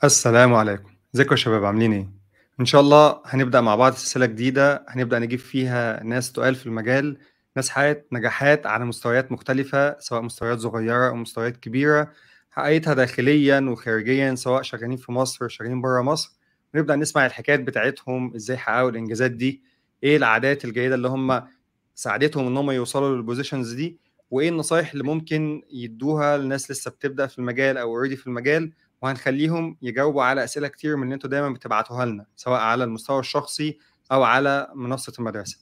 السلام عليكم، ازيكم يا شباب عاملين ايه؟ ان شاء الله هنبدأ مع بعض سلسلة جديدة هنبدأ نجيب فيها ناس تقال في المجال، ناس حققت نجاحات على مستويات مختلفة سواء مستويات صغيرة او مستويات كبيرة حققتها داخليا وخارجيا سواء شغالين في مصر او شغالين بره مصر. ونبدأ نسمع الحكايات بتاعتهم ازاي حققوا الانجازات دي، ايه العادات الجيدة اللي هم ساعدتهم ان هم يوصلوا للبوزيشنز دي، وايه النصايح اللي ممكن يدوها لناس لسه بتبدأ في المجال او اوريدي في المجال، وهنخليهم يجاوبوا على أسئلة كتير من اللي انتوا دايما بتبعتوها لنا سواء على المستوى الشخصي أو على منصة المدرسة.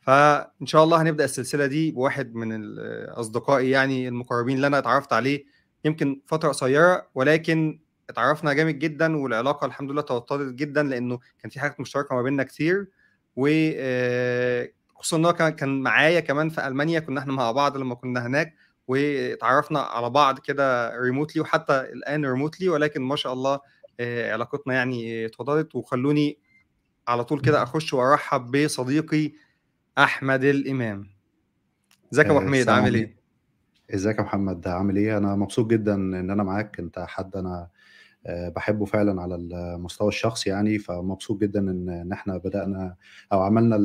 فإن شاء الله هنبدأ السلسلة دي بواحد من أصدقائي يعني المقربين اللي أنا اتعرفت عليه يمكن فترة قصيرة، ولكن اتعرفنا جامد جدا والعلاقة الحمد لله توطدت جدا لأنه كان في حاجات مشتركة ما بيننا كتير. و خصوصا ان هو كان معايا كمان في المانيا، كنا احنا مع بعض لما كنا هناك واتعرفنا على بعض كده ريموتلي وحتى الان ريموتلي، ولكن ما شاء الله علاقتنا يعني اتفضلت وخلوني على طول كده اخش وارحب بصديقي احمد الامام. ازيك يا ابو حميد السلام عامل عليكم. ايه؟ ازيك يا محمد، عامل ايه؟ انا مبسوط جدا ان انا معاك. انت حد انا بحبه فعلا على المستوى الشخصي يعني، فمبسوط جدا ان احنا بدأنا او عملنا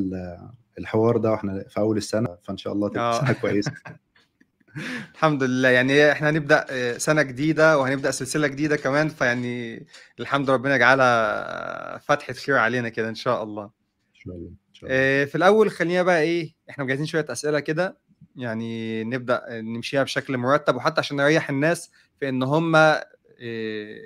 الحوار ده واحنا في اول السنة، فان شاء الله تبقى اه سنة كويسة. الحمد لله، يعني احنا هنبدأ سنة جديدة وهنبدأ سلسلة جديدة كمان، فيعني الحمد ربنا يجعلها فتحة خير علينا كده ان شاء الله. ان شاء الله ان شاء الله. في الأول خلينا بقى إيه، إحنا مجهزين شوية أسئلة كده يعني نبدأ نمشيها بشكل مرتب، وحتى عشان نريح الناس في إن هم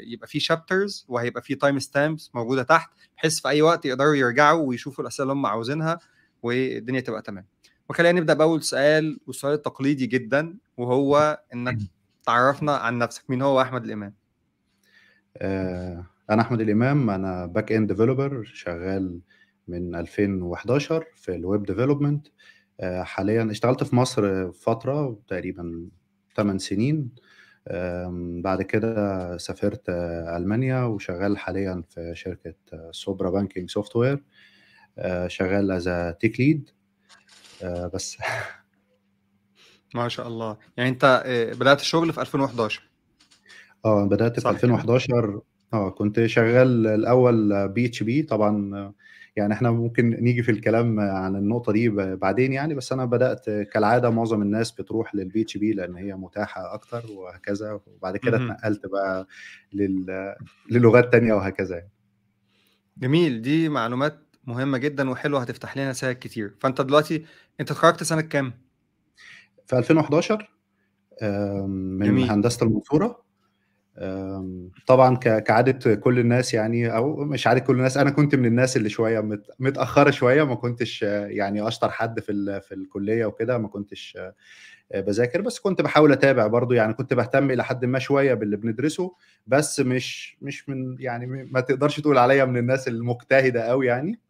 يبقى في شابترز وهيبقى في تايم ستامبس موجودة تحت، بحيث في أي وقت يقدروا يرجعوا ويشوفوا الأسئلة اللي هم عاوزينها والدنيا تبقى تمام. وخلينا نبدأ بأول سؤال، والسؤال التقليدي جدا، وهو إنك تعرفنا عن نفسك. مين هو أحمد الإمام؟ انا احمد الامام، انا باك اند ديفلوبر شغال من 2011 في الويب ديفلوبمنت. حاليا اشتغلت في مصر فترة تقريبا 8 سنين. بعد كده سافرت ألمانيا، وشغال حاليا في شركة سوبرا بانكينج سوفت وير. شغال از تيك ليد بس. ما شاء الله، يعني أنت بدأت الشغل في 2011 اه، بدأت في صح كده؟ 2011. اه، كنت شغال الأول بي اتش بي طبعا. يعني احنا ممكن نيجي في الكلام عن النقطة دي بعدين يعني، بس أنا بدأت كالعادة معظم الناس بتروح للبي اتش بي لأن هي متاحة أكتر وهكذا، وبعد كده مهم. اتنقلت بقى للغات تانية وهكذا يعني. جميل، دي معلومات مهمة جدا وحلوة هتفتح لنا سكك كتير. فانت دلوقتي انت اتخرجت سنة كام؟ في 2011 من جميل. هندسة المنصورة. طبعا كعادة كل الناس يعني، او مش عادة كل الناس، انا كنت من الناس اللي شوية متأخرة شوية. ما كنتش يعني اشطر حد في الكلية وكده. ما كنتش بذاكر، بس كنت بحاول اتابع برضو يعني. كنت بهتم الى حد ما شوية باللي بندرسه، بس مش من يعني، ما تقدرش تقول عليا من الناس المجتهدة قوي يعني.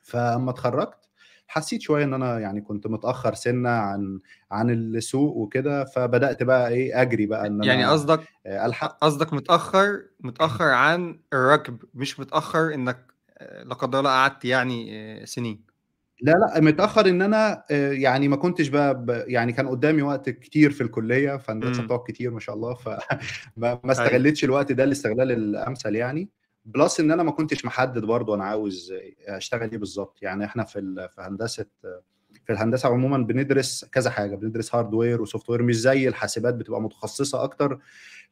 فاما اتخرجت حسيت شويه ان انا يعني كنت متاخر سنه عن السوق وكده، فبدات بقى ايه اجري بقى ان يعني انا قصدك الحق. متأخر عن الركب، مش متأخر انك لا قدر الله قعدت يعني سنين. لا لا، متاخر ان انا يعني ما كنتش بقى يعني كان قدامي وقت كتير في الكليه، في هندسه امم بتقعد كتير ما شاء الله، فما ايوه. استغلتش الوقت ده الاستغلال الامثل يعني. بلس ان انا ما كنتش محدد برضو انا عاوز اشتغل ايه بالظبط يعني. احنا في هندسه، في الهندسه عموما بندرس كذا حاجه، بندرس هاردوير وسوفت وير، مش زي الحاسبات بتبقى متخصصه اكتر.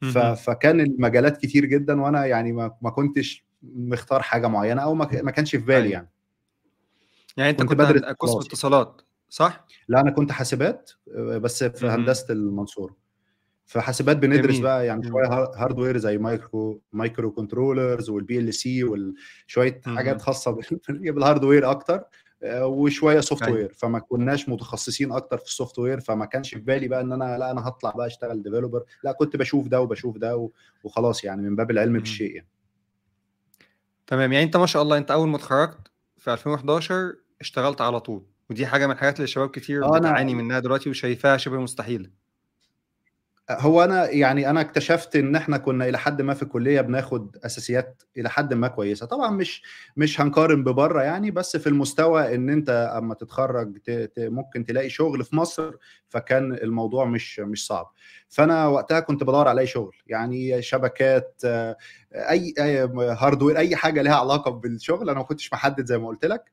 مهم. فكان المجالات كتير جدا، وانا يعني ما كنتش مختار حاجه معينه، او ما كانش في بالي ايوه، يعني. يعني انت كنت كنت بدرس قسم خلاص يعني. اتصالات صح؟ لا، انا كنت حاسبات بس في مهم. هندسه المنصوره. في حاسبات بندرس جميل. بقى يعني شويه هاردوير زي مايكرو كنترولرز والبي ال سي وشويه حاجات مهم. خاصه بالهاردوير اكتر. وشويه سوفت ايوه. وير، فما كناش متخصصين اكتر في السوفت وير. فما كانش في بالي بقى ان انا لا، انا هطلع بقى اشتغل ديفلوبر. لا، كنت بشوف ده وبشوف ده وخلاص يعني، من باب العلم مهم. بالشيء يعني. تمام، يعني انت ما شاء الله انت اول ما اتخرجت في 2011 اشتغلت على طول، ودي حاجة من الحاجات اللي الشباب كتير اه، انا بتعاني منها دلوقتي وشايفاها شبه مستحيلة. هو أنا اكتشفت إن إحنا كنا إلى حدٍ ما في الكلية بناخد أساسيات إلى حدٍ ما كويسة، طبعًا مش هنقارن ببرّه يعني، بس في المستوى إن أنت أمّا تتخرّج ممكن تلاقي شغل في مصر، فكان الموضوع مش صعب. فأنا وقتها كنت بادوّر على أي شغل، يعني شبكات، أي hardware، أي حاجة ليها علاقة بالشغل، أنا ما كنتش محدد زي ما قُلت لك.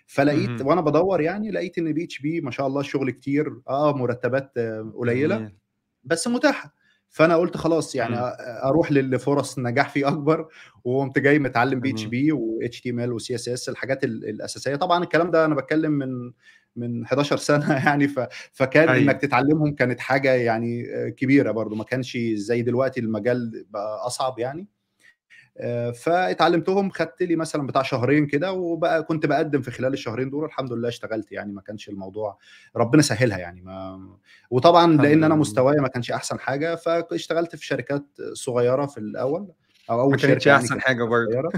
فلقيت اهم. وأنا بادوّر يعني، لقيت إن PHP ما شاء الله الشغل كتير، مرتبات قليلة جميل. بس متاحة. فأنا قُلت خلاص يعني إمم. أروح للي فرص النجاح فيه أكبر، وقُمت جاي متعلّم جميل. PHP وHTML وCSS، الحاجات الأساسية. طبعًا الكلام ده أنا باتكلّم من 11 سَنة يعني، فكان إنّك أيوه. تتعلّمهم كانت حاجة يعني كبيرة برضه، ما كانش زي دلوقتي المجال بقى أصعب يعني. فاتعلّمتهم، خدت لي مثلًا بتاع شهرين كده، وبقى كنت باقدّم في خلال الشهرين دول، الحمد لله اشتغلت يعني، ما كانش الموضوع، ربنا سهّلها يعني. وطبعًا الحمد لإن أنا لله. مستوايا ما كانش أحسن حاجة، فاشتغلت في شركات صغيّرة في الأول، أو ما أول كانتش شركة يعني أحسن كانت حاجة شركة برضه. صغيّرة.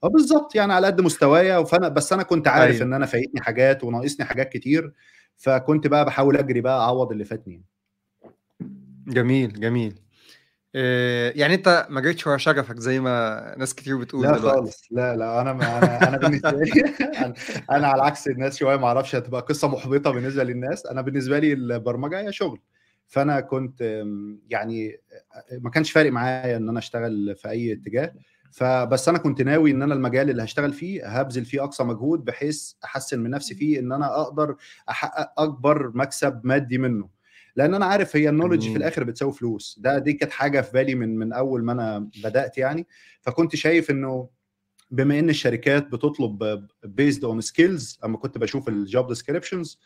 بالضبط، يعني على قد مستوايا، بس أنا كنت عارف أيوه. إن أنا فايتني حاجات وناقصني حاجات كتير، فكنت بقى باحاول أجري بقى أعوّض اللي فاتني يعني. جميل، جميل. يعني أنت ما جريتش ورا شغفك زي ما ناس كتير بتقول لا دلوقتي. خالص، لا، لا، أنا ما أنا بالنسبة لي أنا على عكس الناس شوية، ما أعرفش، هتبقى قصة محبطة بالنسبة للناس. أنا بالنسبة لي البرمجة هي شغل، فأنا كنت يعني ما كانش فارق معايا إن أنا أشتغل في أي اتجاه. بس أنا كنت ناوي إن أنا المجال اللي هاشتغل فيه هابذل فيه أقصى مجهود، بحيث أحسّن من نفسي فيه، إن أنا أقدر أحقق أكبر مكسب مادي منه. لأن أنا عارف هي الknowledge في جميل. الآخر بتساوي فلوس، دي كانت حاجة في بالي من أول ما أنا بدأت يعني. فكنت شايف إنه بما إن الشركات بتطلب based on skills، أمّا كنت باشوف الjob descriptions،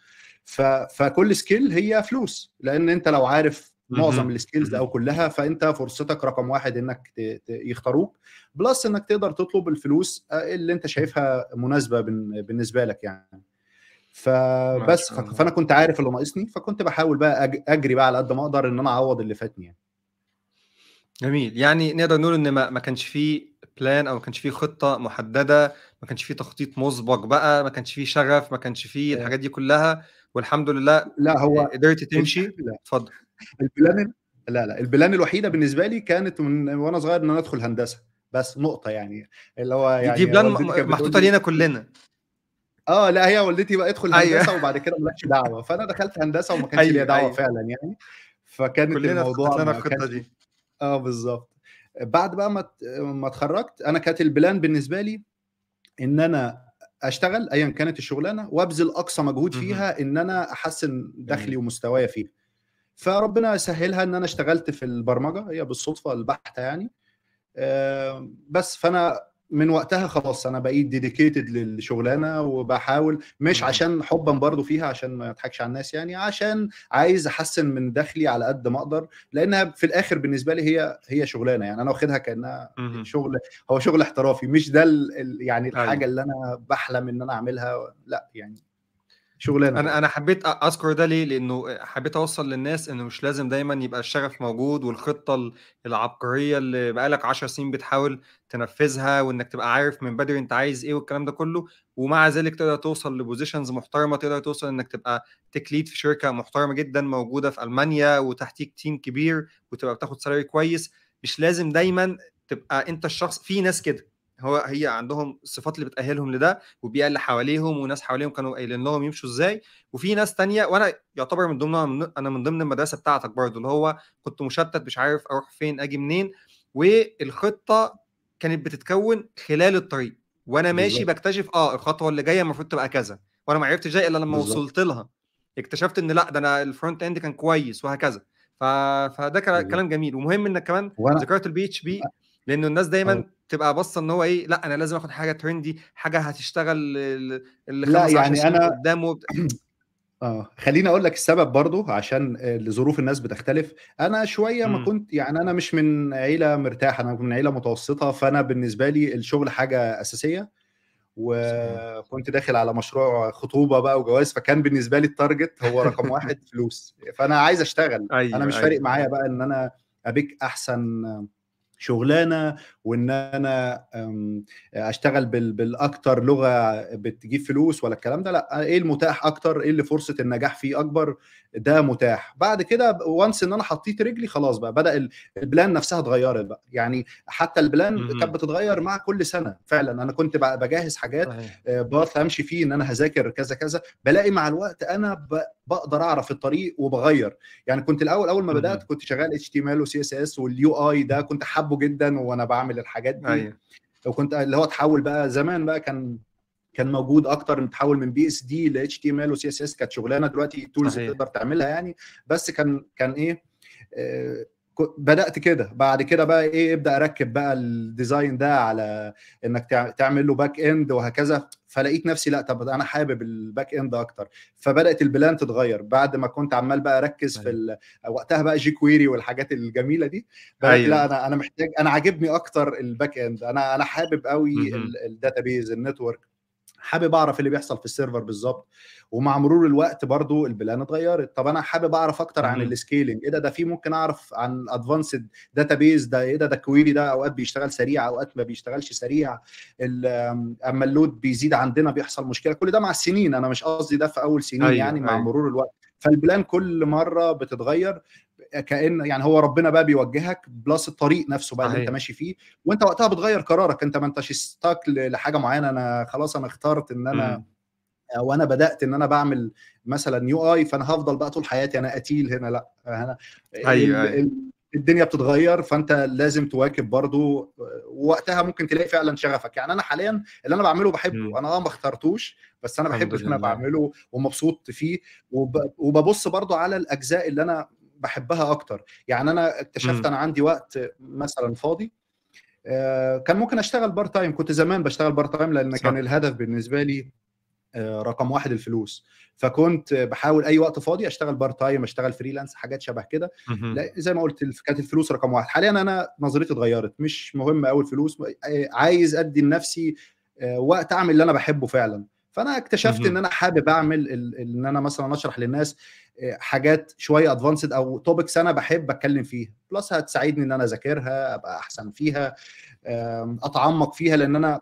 فكل skill هي فلوس، لإن أنت لو عارف معظم اهم. الskills اهم. أو كلها، فأنت فرصتك رقم 1 إنك يختاروك، plus إنك تقدر تطلب الفلوس اللي أنت شايفها مناسبة بالنسبة لك يعني. ما فبس شاء الله. فأنا كنت عارف اللي ناقصني، فكنت باحاول بقى أجري بقى على قد ما أقدر إن أنا أعوّض اللي فاتني يعني. جميل. يعني نقدر نقول إن ما كانش في plan أو ما كانش في خطة محددة، ما كانش في تخطيط مسبق بقى، ما كانش في شغف، ما كانش في آآ الحاجات دي كلّها، والحمد لله لأ هو قدرت ال تمشي. لأ. اتفضل. البلان لا، لا، البلان الوحيدة بالنسبة لي كانت من وأنا صغير إن أنا أدخل هندسة، بس نقطة يعني. اللي هو دي يعني plan والدتي كانت بتقول محطوطة لي لينا كلّنا. لأ، هي والدتي بقى ادخل أيوه. هندسة وبعد كده ما لكش دعوة، فأنا دخلت هندسة وما كانش ليّا أيوه، دعوة أيوه. فعلًا يعني. فكانت كلّنا اتحطت الموضوع لنا ما الخطة كانش دي. بالضبط. بعد بقى ما اتخرّجت، أنا كانت البلان بالنسبة لي إن أنا أشتغل أيًا كانت الشغلانة، وأبذل أقصى مجهود اهم. فيها إن أنا أحسّن دخلي جميل. ومستوايا فيها. فربنا سهّلها إن أنا اشتغلت في البرمجة، هي بالصدفة البحتة يعني. بس فأنا من وقتها خلاص أنا بقيت dedicated للشغلانة، وباحاول مش اهم. عشان حُبًا برضه فيها، عشان ما اضحكش على الناس يعني، عشان عايز أحسّن من دخلي على قد ما أقدر، لإنها في الآخر بالنسبة لي هي شغلانة، يعني أنا واخدها كإنها اهم. شغل. هو شغل احترافي، مش ده يعني الحاجة أيوه. اللي أنا باحلم إن أنا أعملها، لأ يعني شغلانة أنا برضه. أنا حبيت أذكر ده ليه، لإنه حبيت أوصّل للناس إنه مش لازم دايمًا يبقى الشغف موجود والخطة العبقرية اللي بقى لك 10 سنين بتحاول تنفّذها، وإنك تبقى عارف من بدري أنت عايز إيه والكلام ده كلّه، ومع ذلك تقدر توصل لpositions محترمة، تقدر توصل إنك تبقى tech lead في شركة محترمة جدًا موجودة في ألمانيا وتحتيك team كبير وتبقى بتاخد salary كويس. مش لازم دايمًا تبقى أنت الشخص، في ناس كده، هي عندهم الصفات اللي بتأهلهم لده، والبيئة اللي حواليهم وناس حواليهم كانوا قايلين لهم يمشوا إزاي. وفي ناس تانية، وأنا يعتبر من ضمنها، أنا من ضمن المدرسة بتاعتك برضه، اللي هو كنت مشتت مش عارف أروح فين آجي منين، والخطة كانت بتتكون خلال الطريق، وأنا ماشي بالضبط، باكتشف الخطوة اللي جاية المفروض تبقى كذا، وأنا ما عرفتش ده إلا لما بالضبط، وصلت لها، اكتشفت إن لأ، ده أنا الفرونت إند كان كويس وهكذا. فده بالضبط. كلام جميل، ومهم إنك كمان وأنا ذكرت البي اتش بي، لأنه الناس آه. دايمًا تبقى باصة إن هو إيه، لأ أنا لازم آخد حاجة ترندي، حاجة هتشتغل لأ، ل5، 10 يعني سنين أنا قدام خلّيني أقول لك السبب برضه عشان ظروف الناس بتختلف. أنا شوية ما إمم. كنت يعني، أنا مش من عيلة مرتاحة، أنا من عيلة متوسطة، فأنا بالنسبة لي الشغل حاجة أساسية، صحيح. وكنت داخل على مشروع خطوبة بقى وجواز، فكان بالنسبة لي الtarget هو رقم 1 فلوس، فأنا عايز أشتغل، أنا أيوه، مش فارق أيوه، معايا أيوه. بقى إن أنا أبيك أحسن شغلانه، وان انا اشتغل بالاكتر لغه بتجيب فلوس ولا الكلام ده، لا، ايه المتاح اكتر، ايه اللي فرصه النجاح فيه اكبر، ده متاح. بعد كده وانس ان انا حطيت رجلي خلاص بقى بدا البلان نفسها اتغيرت بقى. يعني حتى البلان كانت اهم. بتتغير مع كل سنه فعلا. انا كنت بجهز حاجات صحيح. باث امشي فيه، ان انا هذاكر كذا كذا، بلاقي مع الوقت انا بقدر اعرف الطريق وبغير. يعني كنت الاول اول ما بدات اهم. كنت شغال اتش تي ام ال وسي اس اس واليو اي ده كنت حابه جدا وانا بعمل الحاجات دي. أيوه. وكنت اللي هو تحول بقى زمان بقى كان موجود اكتر ان تحول من بي اس دي ل اتش تي ام ال وسي اس اس، كانت شغلانه. دلوقتي تولز صحيح. تقدر تعملها يعني. بس كان ايه، بدات كده. بعد كده بقى ايه، ابدا اركب بقى الديزاين ده على انك تعمل له باك اند وهكذا. فلقيت نفسي لا، طب انا حابب الباك اند اكتر. فبدات البلان تتغير بعد ما كنت عمال بقى اركز صحيح. وقتها بقى جي كويري والحاجات الجميله دي. بدات لا، أيوه. انا محتاج، انا عاجبني اكتر الباك اند. انا حابب قوي اهم. الداتابيز النتورك، حابب اعرف اللي بيحصل في السيرفر بالظبط. ومع مرور الوقت برضو البلان اتغيرت. طب انا حابب اعرف اكتر عن اهم. السكيلينج، ايه ده في ممكن اعرف عن الادفانسد داتابيز ده، ايه ده كويري ده اوقات بيشتغل سريع اوقات ما بيشتغلش سريع. اما اللود بيزيد عندنا بيحصل مشكله. كل ده مع السنين، انا مش قصدي ده في اول سنين يعني، أيوه. مع أيوه. مرور الوقت. فالبلان كل مره بتتغير، كأن يعني هو ربنا بقى بيوجهك بلس الطريق نفسه بقى اللي انت صحيح. ماشي فيه. وانت وقتها بتغير قرارك، انت ما انتش ستاك لحاجه معينه. انا خلاص انا اخترت ان انا، إمم. او انا بدات ان انا بعمل مثلا يو اي، فانا هفضل بقى طول حياتي انا قتيل هنا. لا، انا أيوه. أيوه. الدنيا بتتغير، فانت لازم تواكب برضو. ووقتها ممكن تلاقي فعلا شغفك. يعني انا حاليا اللي انا بعمله بحبه، إمم. انا ما اخترتوش، بس انا الحمد بحب اللي انا لله. بعمله ومبسوط فيه. وببص برضو على الاجزاء اللي انا بحبها اكتر. يعني انا اكتشفت إمم. انا عندي وقت مثلا فاضي، كان ممكن اشتغل بارت تايم. كنت زمان بشتغل بارت تايم لان كان صح. الهدف بالنسبه لي رقم واحد الفلوس. فكنت بحاول اي وقت فاضي اشتغل بارت تايم، اشتغل فريلانس، حاجات شبه كده. اهم. زي ما قلت كانت الفلوس رقم واحد. حاليا انا نظريتي اتغيرت، مش مهم قوي الفلوس. عايز ادي لنفسي وقت اعمل اللي انا بحبه فعلا. فانا اكتشفت ان اهم. انا حابب اعمل ان انا مثلا اشرح للناس حاجات شويه ادفانسد او توبكس انا بحب اتكلم فيها، بلس هتساعدني ان انا اذاكرها ابقى احسن فيها، اتعمق فيها. لان انا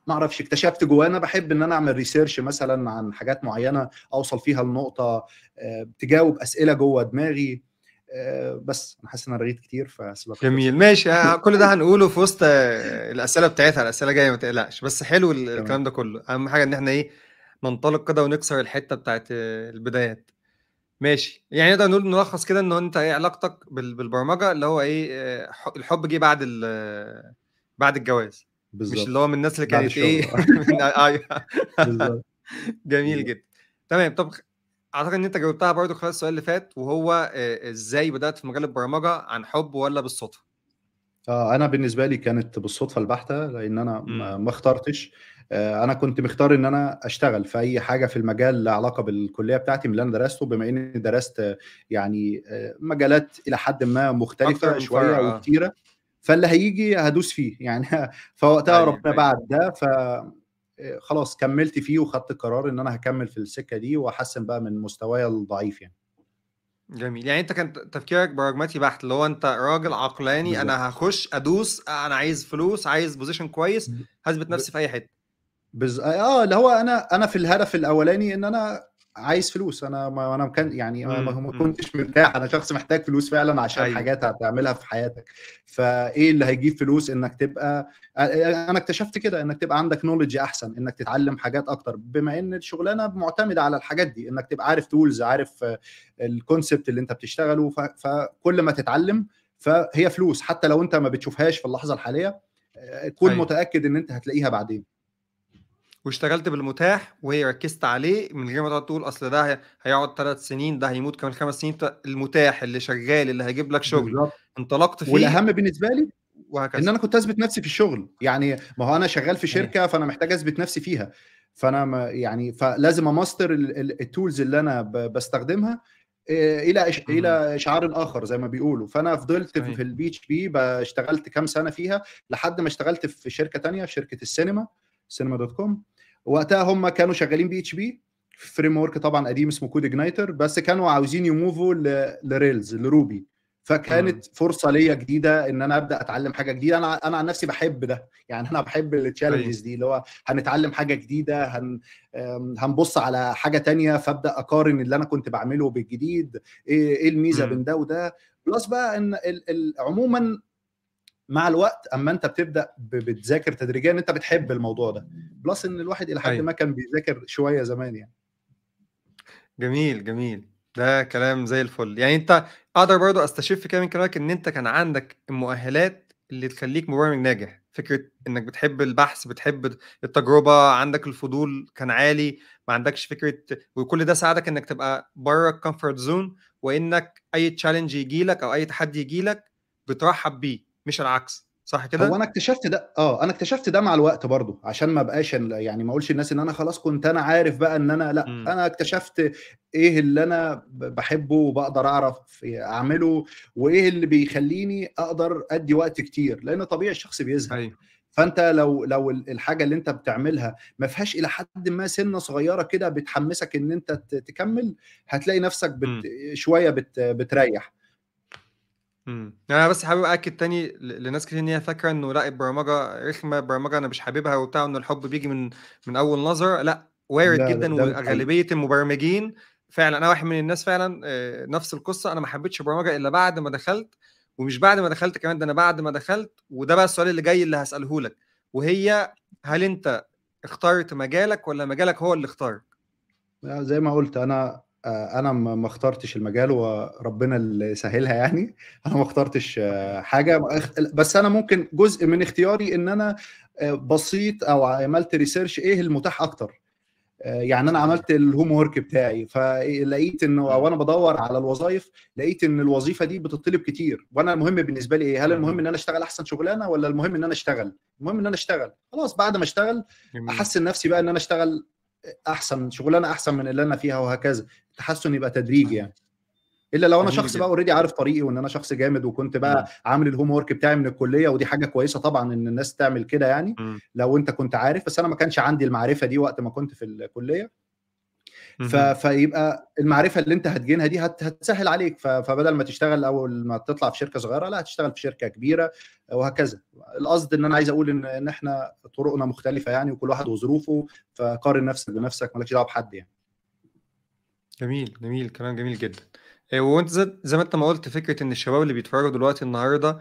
ما اعرفش، اكتشفت جوانا بحب ان انا اعمل ريسيرش مثلا عن حاجات معينه، اوصل فيها لنقطه تجاوب اسئله جوه دماغي. بس انا حاسس ان انا رغيت كتير فسيبك جميل، تخلص. ماشي. كل ده هنقوله في وسط الأسئلة بتاعتها، الأسئلة جاية ما تقلقش. بس حلو تمام. الكلام ده كله. أهم حاجة إن إحنا إيه، ننطلق كده ونكسر الحتة بتاعة البدايات. ماشي، يعني نقدر نقول نلخص كده إن أنت إيه علاقتك بالبرمجة، اللي هو إيه، الحب جه بعد الجواز، مش اللي هو بالظبط، من الناس اللي بعد كانت إيه الشغل. أيوه. بالظبط. جميل بالظبط. جدًا. تمام. طب أعتقد إن أنت جاوبتها برضه خلال السؤال اللي فات، وهو إزاي بدأت في مجال البرمجة، عن حُب والّا بالصدفة؟ انا بالنسبه لي كانت بالصدفه البحته، لان انا إمم. ما اخترتش. انا كنت مختار ان انا اشتغل في اي حاجه في المجال له علاقه بالكليه بتاعتي من اللي انا درسته، بما اني درست يعني مجالات الى حد ما أكتر مختلفه من شويه فرع آه. وكتيره. فاللي هيجي هدوس فيه يعني. فوقتها أيوه. ربنا أيوه. بعد ده. خلاص كملت فيه وخدت القرار ان انا هكمل في السكه دي واحسن بقى من مستواي الضعيف يعني. جميل. يعني أنت كان تفكيرك براجماتي بحت، اللي هو أنت راجل عقلاني، بالظبط. أنا هاخش أدوس، أنا عايز فلوس، عايز position كويس، هاثبت نفسي في أي حتة. اللي هو انا في الهدف الاولاني ان انا عايز فلوس. انا كان يعني إمم. ما إمم. كنتش مرتاح. انا شخص محتاج فلوس فعلا عشان أيوه. حاجات هتعملها في حياتك. فايه اللي هيجيب فلوس؟ انك تبقى، انا اكتشفت كده، انك تبقى عندك نوليدج احسن، انك تتعلم حاجات اكتر، بما ان الشغلانه معتمده على الحاجات دي، انك تبقى عارف تولز، عارف الكونسبت اللي انت بتشتغله. فكل ما تتعلم فهي فلوس، حتى لو انت ما بتشوفهاش في اللحظه الحاليه، كن أيوه. متاكد ان انت هتلاقيها بعدين. واشتغلت بالمتاح وركزت عليه من غير ما تقعد تقول أصل ده هيقعد 3 سنين، ده هيموت كمان 5 سنين. المتاح اللي شغال اللي هيجيب لك شغل، بالضبط. انطلقت فيه والاهم بالنسبه لي ان وهكذا. انا كنت اثبت نفسي في الشغل. يعني ما هو انا شغال في صحيح. شركه، فانا محتاج اثبت نفسي فيها. فانا ما يعني فلازم اماستر التولز اللي انا باستخدمها اهم. الى اشعار اخر زي ما بيقولوا. فانا فضلت في صحيح. البي اتش بي اشتغلت كام سنه فيها، لحد ما اشتغلت في شركه تانية، في شركه السينما دوت كوم. وقتها هم كانوا شغالين بي اتش بي فريم ورك طبعا قديم اسمه كود اجنايتر، بس كانوا عاوزين يموفوا لريلز لروبي. إمم. فكانت فرصة ليّا جديدة إن أنا أبدأ أتعلّم حاجة جديدة. أنا عن نفسي باحب ده، يعني أنا باحب أيوه. الchallenges دي، اللي هو هنتعلّم حاجة جديدة، هنبُص على حاجة تانية، فابدأ أقارن اللي أنا كنت باعمله بالجديد، إيه الميزة إمم. بين ده وده. plus بقى إن عمومًا مع الوقت أمّا أنت بتبدأ بتذاكر تدريجيًا أنت بتحب الموضوع ده، plus إن الواحد إلى حدٍ أيوه. ما كان بيذاكر شوية زمان يعني. جميل، جميل. ده كلام زي الفل. يعني أنت أقدر برضه أستشف كده من كلامك إن أنت كان عندك المؤهلات اللي تخلّيك مبرمج ناجح، فكرة إنك بتحب البحث، بتحب التجربة، عندك الفضول كان عالي، ما عندكش فكرة، وكل ده ساعدك إنك تبقى برّه الcomfort zone، وإنك أي challenge ييجي لك أو أي تحدي ييجي لك بترحّب بيه، مش العكس، صح هو كده؟ أنا اكتشفت ده أنا اكتشفت ده مع الوقت برضه، عشان ما ابقاش يعني ما اقولش للناس إن أنا خلاص كنت أنا عارف بقى إن أنا لأ، إمم. أنا اكتشفت إيه اللي أنا باحبه وباقدر أعرف أعمله، وإيه اللي بيخلّيني أقدر أدّي وقت كتير، لإن طبيعي الشخص بيزهق. أيوه. فأنت لو الحاجة اللي أنت بتعملها ما فيهاش إلى حدٍ ما سِنّة صغيرة كده بتحمّسك إن أنت تكمّل، هتلاقي نفسك إمم. شوية بتريّح. إمم. أنا بس حابب أأكد تاني لناس كتير إن هي فاكرة إنه لأ البرمجة رخمة، البرمجة أنا مش حاببها وبتاع، وإن الحب بييجي من أول نظرة، لأ وارد لا، جدًا، ده مش حقيقي. وغالبية المبرمجين فعلًا، أنا واحد من الناس فعلًا نفس القصة، أنا ما حبيتش البرمجة إلا بعد ما دخلت، ومش بعد ما دخلت كمان، ده أنا بعد ما دخلت، وده بقى السؤال اللي جاي اللي هاسأله لك، وهي هل أنت اخترت مجالك والّا مجالك هو اللي اختارك؟ زي ما قُلت أنا ما اخترتش المجال وربنا اللي سهّلها يعني. أنا ما اخترتش حاجة بس أنا ممكن جزء من اختياري إن أنا بصيت أو عملت research إيه المتاح أكتر. يعني أنا صحيح. عملت الhomework بتاعي، فلقيت إنه إمم. وأنا بادوّر على الوظايف، لقيت إن الوظيفة دي بتطلب كتير، وأنا المهم بالنسبة لي إيه، هل المهم اهم. إن أنا أشتغل أحسن شغلانة والّا المهم إن أنا أشتغل؟ المهم إن أنا أشتغل. خلاص بعد ما أشتغل جميل. أحسّن نفسي بقى إن أنا أشتغل أحسن، شغلانة أحسن من اللي أنا فيها وهكذا. التحسُّن يبقى تدريجي صحيح. يعني. إلا لو أنا جميل شخص بقى جدًا. already عارف طريقي وإن أنا شخص جامد وكنت بقى إمم. عامل الhomework بتاعي من الكلية، ودي حاجة كويسة طبعًا إن الناس تعمل كده يعني، إمم. لو أنت كنت عارف. بس أنا ما كانش عندي المعرفة دي وقت ما كنت في الكلية. اهم. فيبقى المعرفة اللي أنت هتجينها دي هتسهّل عليك. فبدل ما تشتغل أول ما تطلع في شركة صغيرة، لأ هتشتغل في شركة كبيرة وهكذا. القصد إن أنا عايز أقول إن إحنا طرقنا مختلفة يعني وكل واحد وظروفه، فقارن نفسك بنفسك، ما لكش دعوة بحد يعني. جميل، جميل، كلام جميل جدًا. وأنت زي ما أنت ما قُلت فكرة إن الشباب اللي بيتفرّجوا دلوقتي النهارده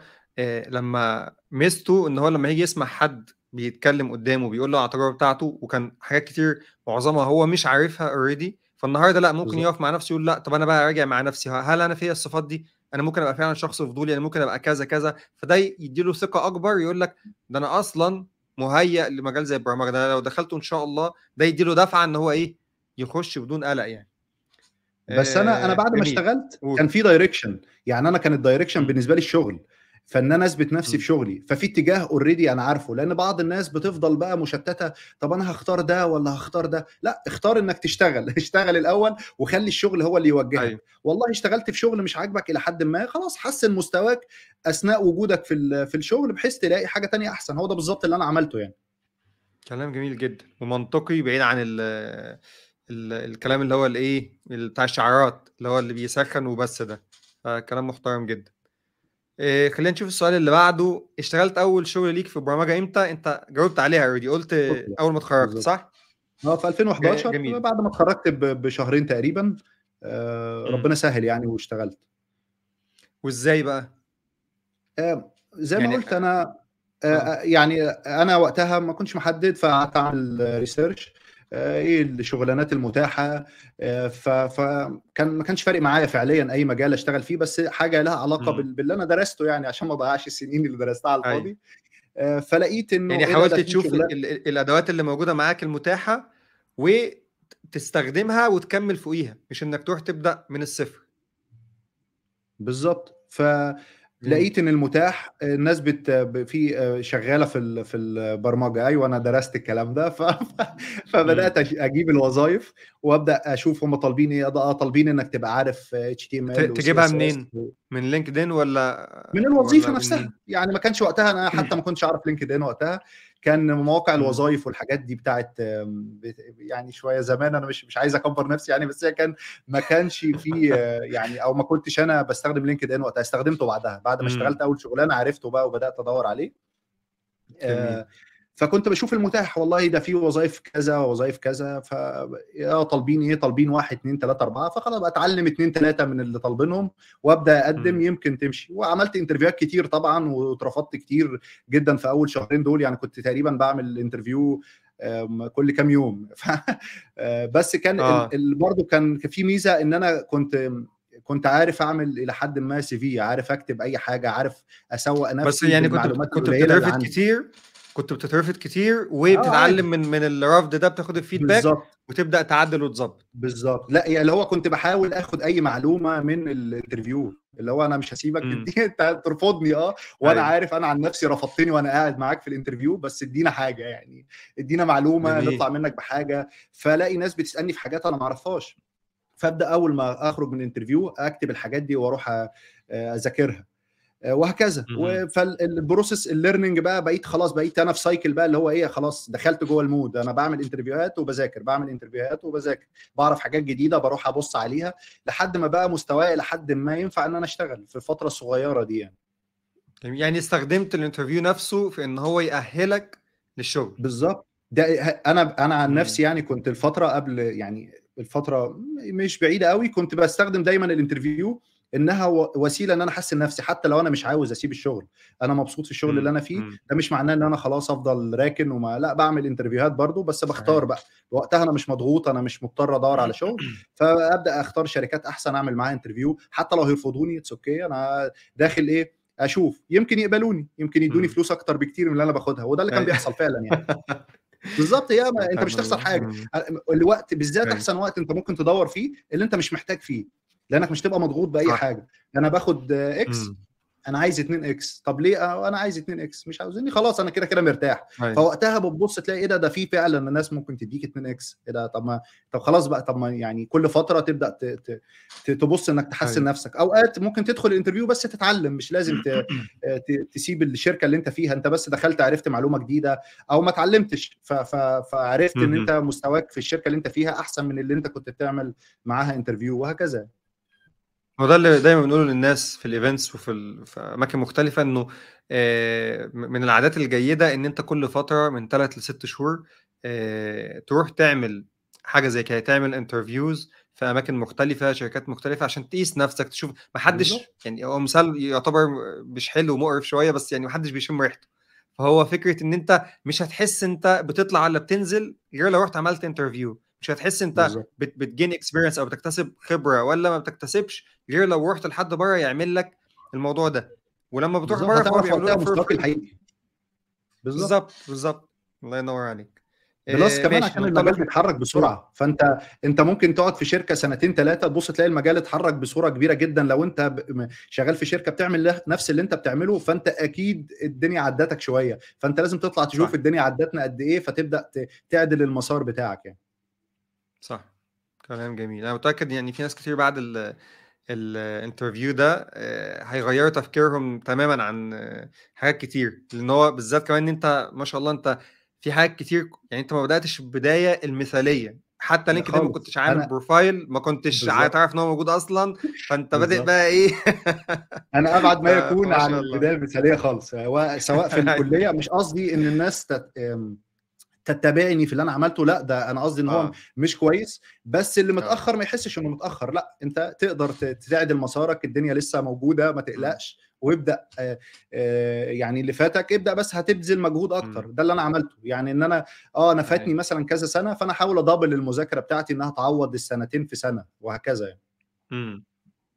لمّا ميزته إن هو لمّا ييجي يسمع حد بيتكلّم قدّامه بيقول له على التجربة بتاعته، وكان حاجات كتير معظمها هو مش عارفها already، فالنهارده لأ، ممكن بالضبط. يقف مع نفسه يقول لأ، طَب أنا بقى أراجع مع نفسي، هل أنا فيّا الصفات دي؟ أنا ممكن أبقى فعلًا شخص فضولي، أنا ممكن أبقى كذا، كذا، فده يدّي له ثقة أكبر، يقول لك ده أنا أصلًا مُهيّأ لمجال زي البرمجة، ده أنا لو دخلته إن شاء الله ده يدّي له دفعة إن هو إيه، يخُش بدون قلق يعني. بس أنا بعد ما جميل. اشتغلت قُل. كان في direction. يعني أنا كان الdirection إمم. بالنسبة لي الشغل، فإن أنا أثبت نفسي إمم. في شغلي، ففي اتجاه already أنا عارفه. لأن بعض الناس بتفضل بقى مشتتة، طب أنا هاختار ده والّا هاختار ده؟ لأ، اختار إنك تشتغل. اشتغل الأول وخلّي الشغل هو اللي يوجهك. أيوه. والله اشتغلت في شغل مش عاجبك إلى حدٍ ما، خلاص حسّن مستواك أثناء وجودك في الشغل بحيث تلاقي حاجة تانية أحسن. هو ده بالضبط اللي أنا عملته يعني. كلام جميل جدًا ومنطقي بعيد عن الكلام اللي هو الإيه، بتاع الشعارات، اللي هو اللي بيسخّن وبس ده، فكلام محترم جدًا. خلّينا نشوف السؤال اللي بعده، اشتغلت أول شغل ليك في البرمجة إمتى؟ أنت جاوبت عليها already، قُلت أول ما اتخرّجت بالضبط. صح؟ في 2011 جميل. بعد ما اتخرجت بشهرين تقريبًا، إمم. ربنا سهّل يعني واشتغلت. وإزاي بقى؟ زي ما يعني قُلت أنا آه. يعني أنا وقتها ما كنتش محدد، فقعدت أعمل research إيه الشغلانات المتاحة. فكان ما كانش فارق معايا فعليًا أي مجال أشتغل فيه، بس حاجة لها علاقة إمم. باللي أنا درسته يعني عشان ما أضيّعش السنين اللي درستها على أيوه. الفاضي. فلقيت إنه يعني إيه ده حاولت في تشوف الأدوات اللي موجودة معاك المتاحة، تستخدمها وتكمّل فوقيها، مش إنك تروح تبدأ من الصفر. بالضبط. جميل. فلقيت إن المتاح الناس في شغّالة في البرمجة. أيوه أنا درست الكلام ده. إمم. فبدأت أجيب الوظايف وأبدأ أشوف هم طالبين إيه. طالبين إنّك تبقى عارف HTML تجيبها وCSS منين؟ من لينكدين من ولا الوظيفه نفسها، منين؟ يعني ما كانش وقتها، انا حتى ما كنتش اعرف لينكدين وقتها، كان مواقع مم. الوظائف والحاجات دي بتاعت يعني شويه زمان، انا مش عايز اكبر نفسي يعني، بس هي ما كانش في يعني، او ما كنتش انا بستخدم لينكدين وقتها، استخدمته بعد ما اشتغلت اول شغلانه عرفته بقى وبدات ادور عليه. جميل. فكنت بشوف المتاح، والله ده في وظائف كذا ووظائف كذا، ف طالبين ايه، طالبين 1 2 3 4، فخلاص بقى اتعلم 2 3 من اللي طالبينهم وابدا اقدم مم. يمكن تمشي. وعملت انترفيوهات كتير طبعا واترفضت كتير جدا في اول شهرين دول، يعني كنت تقريبا بعمل انترفيو كل كام يوم بس كان اه برضه كان في ميزه ان انا كنت عارف اعمل الى حد ما سي في، عارف اكتب اي حاجه، عارف اسوق بس نفسي يعني بالمعلومات كنت القليله اللي بتترفض عندي. كتير، كنت بتترفض كتير عادي. وبتتعلم من الرفض ده، بتاخد الفيدباك بالظبط. وتبدا تعدل وتظبط. بالظبط، لا يعني اللي هو كنت بحاول اخد اي معلومه من الانترفيو، اللي هو انا مش هسيبك امم دي انت ترفضني وانا ايوه عارف انا عن نفسي رفضتني وانا قاعد معاك في الانترفيو، بس ادينا حاجه يعني، ادينا معلومه جميل. نطلع منك بحاجه. فلاقي ناس بتسالني في حاجات انا ما اعرفهاش، فابدا اول ما اخرج من الانترفيو اكتب الحاجات دي واروح اذاكرها وهكذا. مهم. فالبروسيس الليرنينج بقى بقيت خلاص، بقيت انا في سايكل بقى اللي هو ايه، خلاص دخلت جوه المود، انا بعمل انترفيوهات وبذاكر، بعمل انترفيوهات وبذاكر، بعرف حاجات جديده بروح ابص عليها لحد ما بقى مستواي لحد ما ينفع ان انا اشتغل في الفتره الصغيره دي يعني. جميل. يعني استخدمت الانترفيو نفسه في ان هو يأهلك للشغل. بالظبط. ده انا عن امم نفسي يعني كنت الفتره قبل، يعني الفتره مش بعيده قوي، كنت بستخدم دايما الانترفيو انها وسيله ان انا احسن نفسي، حتى لو انا مش عاوز اسيب الشغل، انا مبسوط في الشغل اللي انا فيه، امم ده مش معناه ان انا خلاص افضل راكن وما لا، بعمل انترفيوهات برضو، بس صحيح. بختار بقى وقتها، انا مش مضغوط، انا مش مضطر ادور على شغل، فابدا اختار شركات احسن اعمل معاها انترفيو، حتى لو هيرفضوني اتس اوكي، انا داخل ايه، اشوف يمكن يقبلوني، يمكن يدوني امم فلوس اكتر بكتير من اللي انا باخدها، وده اللي كان أيوة. بيحصل فعلا يعني. بالظبط، هي انت مش سبحان تخسر الله. حاجه. الوقت بالذات أيوة. احسن وقت انت ممكن تدور فيه اللي انت مش محتاج فيه، لانك مش تبقى مضغوط باي صح. حاجه. انا باخد اكس، امم انا عايز 2 اكس، طب ليه انا عايز 2 اكس، مش عاوزيني خلاص انا كده كده مرتاح. ايوه فوقتها بتبص تلاقي ايه ده في فعلا الناس ممكن تديك 2 اكس، ايه ده، طب خلاص بقى، طب ما يعني كل فتره تبدا تبص انك تحسن ايوه نفسك. اوقات ممكن تدخل الانترفيو بس تتعلم، مش لازم تسيب الشركه اللي انت فيها، انت بس دخلت عرفت معلومه جديده، او ما اتعلمتش فعرفت ان انت مهم. مستواك في الشركه اللي انت فيها احسن من اللي انت كنت بتعمل معاها انترفيو، وهكذا. هو ده اللي دايما بنقوله للناس في الايفنتس في اماكن مختلفه، انه من العادات الجيده ان انت كل فتره من 3 ل6 شهور تروح تعمل حاجه زي كده، تعمل انترفيوز في اماكن مختلفه، شركات مختلفه، عشان تقيس نفسك، تشوف. ما حدش، بالظبط. يعني هو مثال يعتبر مش حلو ومقرف شويه، بس يعني ما حدش بيشم ريحته. فهو فكره ان انت مش هتحس انت بتطلع ولا بتنزل غير لو رحت عملت انترفيو، مش هتحس انت بالظبط. بتجين اكسبيرينس او بتكتسب خبره ولا ما بتكتسبش غير لو رحت لحد بره يعمل لك الموضوع ده. ولما بتروح بالظبط، بره فهو هتعرف بيعملوا وقتها لك فور مستواك فري. الحقيقي. بالظبط. بالظبط بالظبط. الله ينور عليك. بلس كمان ماشي عشان المجال ننطلق. بيتحرك نروح. بسرعه، فانت ممكن تقعد في شركه سنتين ثلاثه تبص تلاقي المجال اتحرك بصوره كبيره جدا، لو انت شغال في شركه بتعمل نفس اللي انت بتعمله، فانت اكيد الدنيا عدتك شويه، فانت لازم تطلع تشوف صح الدنيا عدتنا قد ايه، فتبدا تعدل المسار بتاعك يعني. صح. كلام جميل. انا متاكد يعني في ناس كتير بعد الانترفيو ده هيغيروا تفكيرهم تماما عن حاجات كتير، لان هو بالذات كمان ان انت ما شاء الله انت في حاجات كتير، يعني انت ما بداتش البدايه المثاليه، حتى لا لينكدين ما خالص، كنتش عامل انا بروفايل، ما كنتش بالظبط. تعرف ان هو موجود اصلا، فانت بادئ بالظبط، بقى ايه. انا ابعد ما يكون فما عن شاء الله. البدايه المثاليه خالص، سواء في الكليه، مش قصدي ان الناس تتبعني في اللي انا عملته، لا ده انا قصدي ان هو اه مش كويس، بس اللي اه متاخر ما يحسش انه متاخر، لا انت تقدر تعدل مسارك، الدنيا لسه موجوده، ما مم. تقلقش، وابدا يعني اللي فاتك ابدا، بس هتبذل مجهود اكتر، مم. ده اللي انا عملته يعني، ان انا فاتني صحيح. مثلا كذا سنه، فانا احاول ادبل المذاكره بتاعتي انها تعوض السنتين في سنه، وهكذا يعني. مم.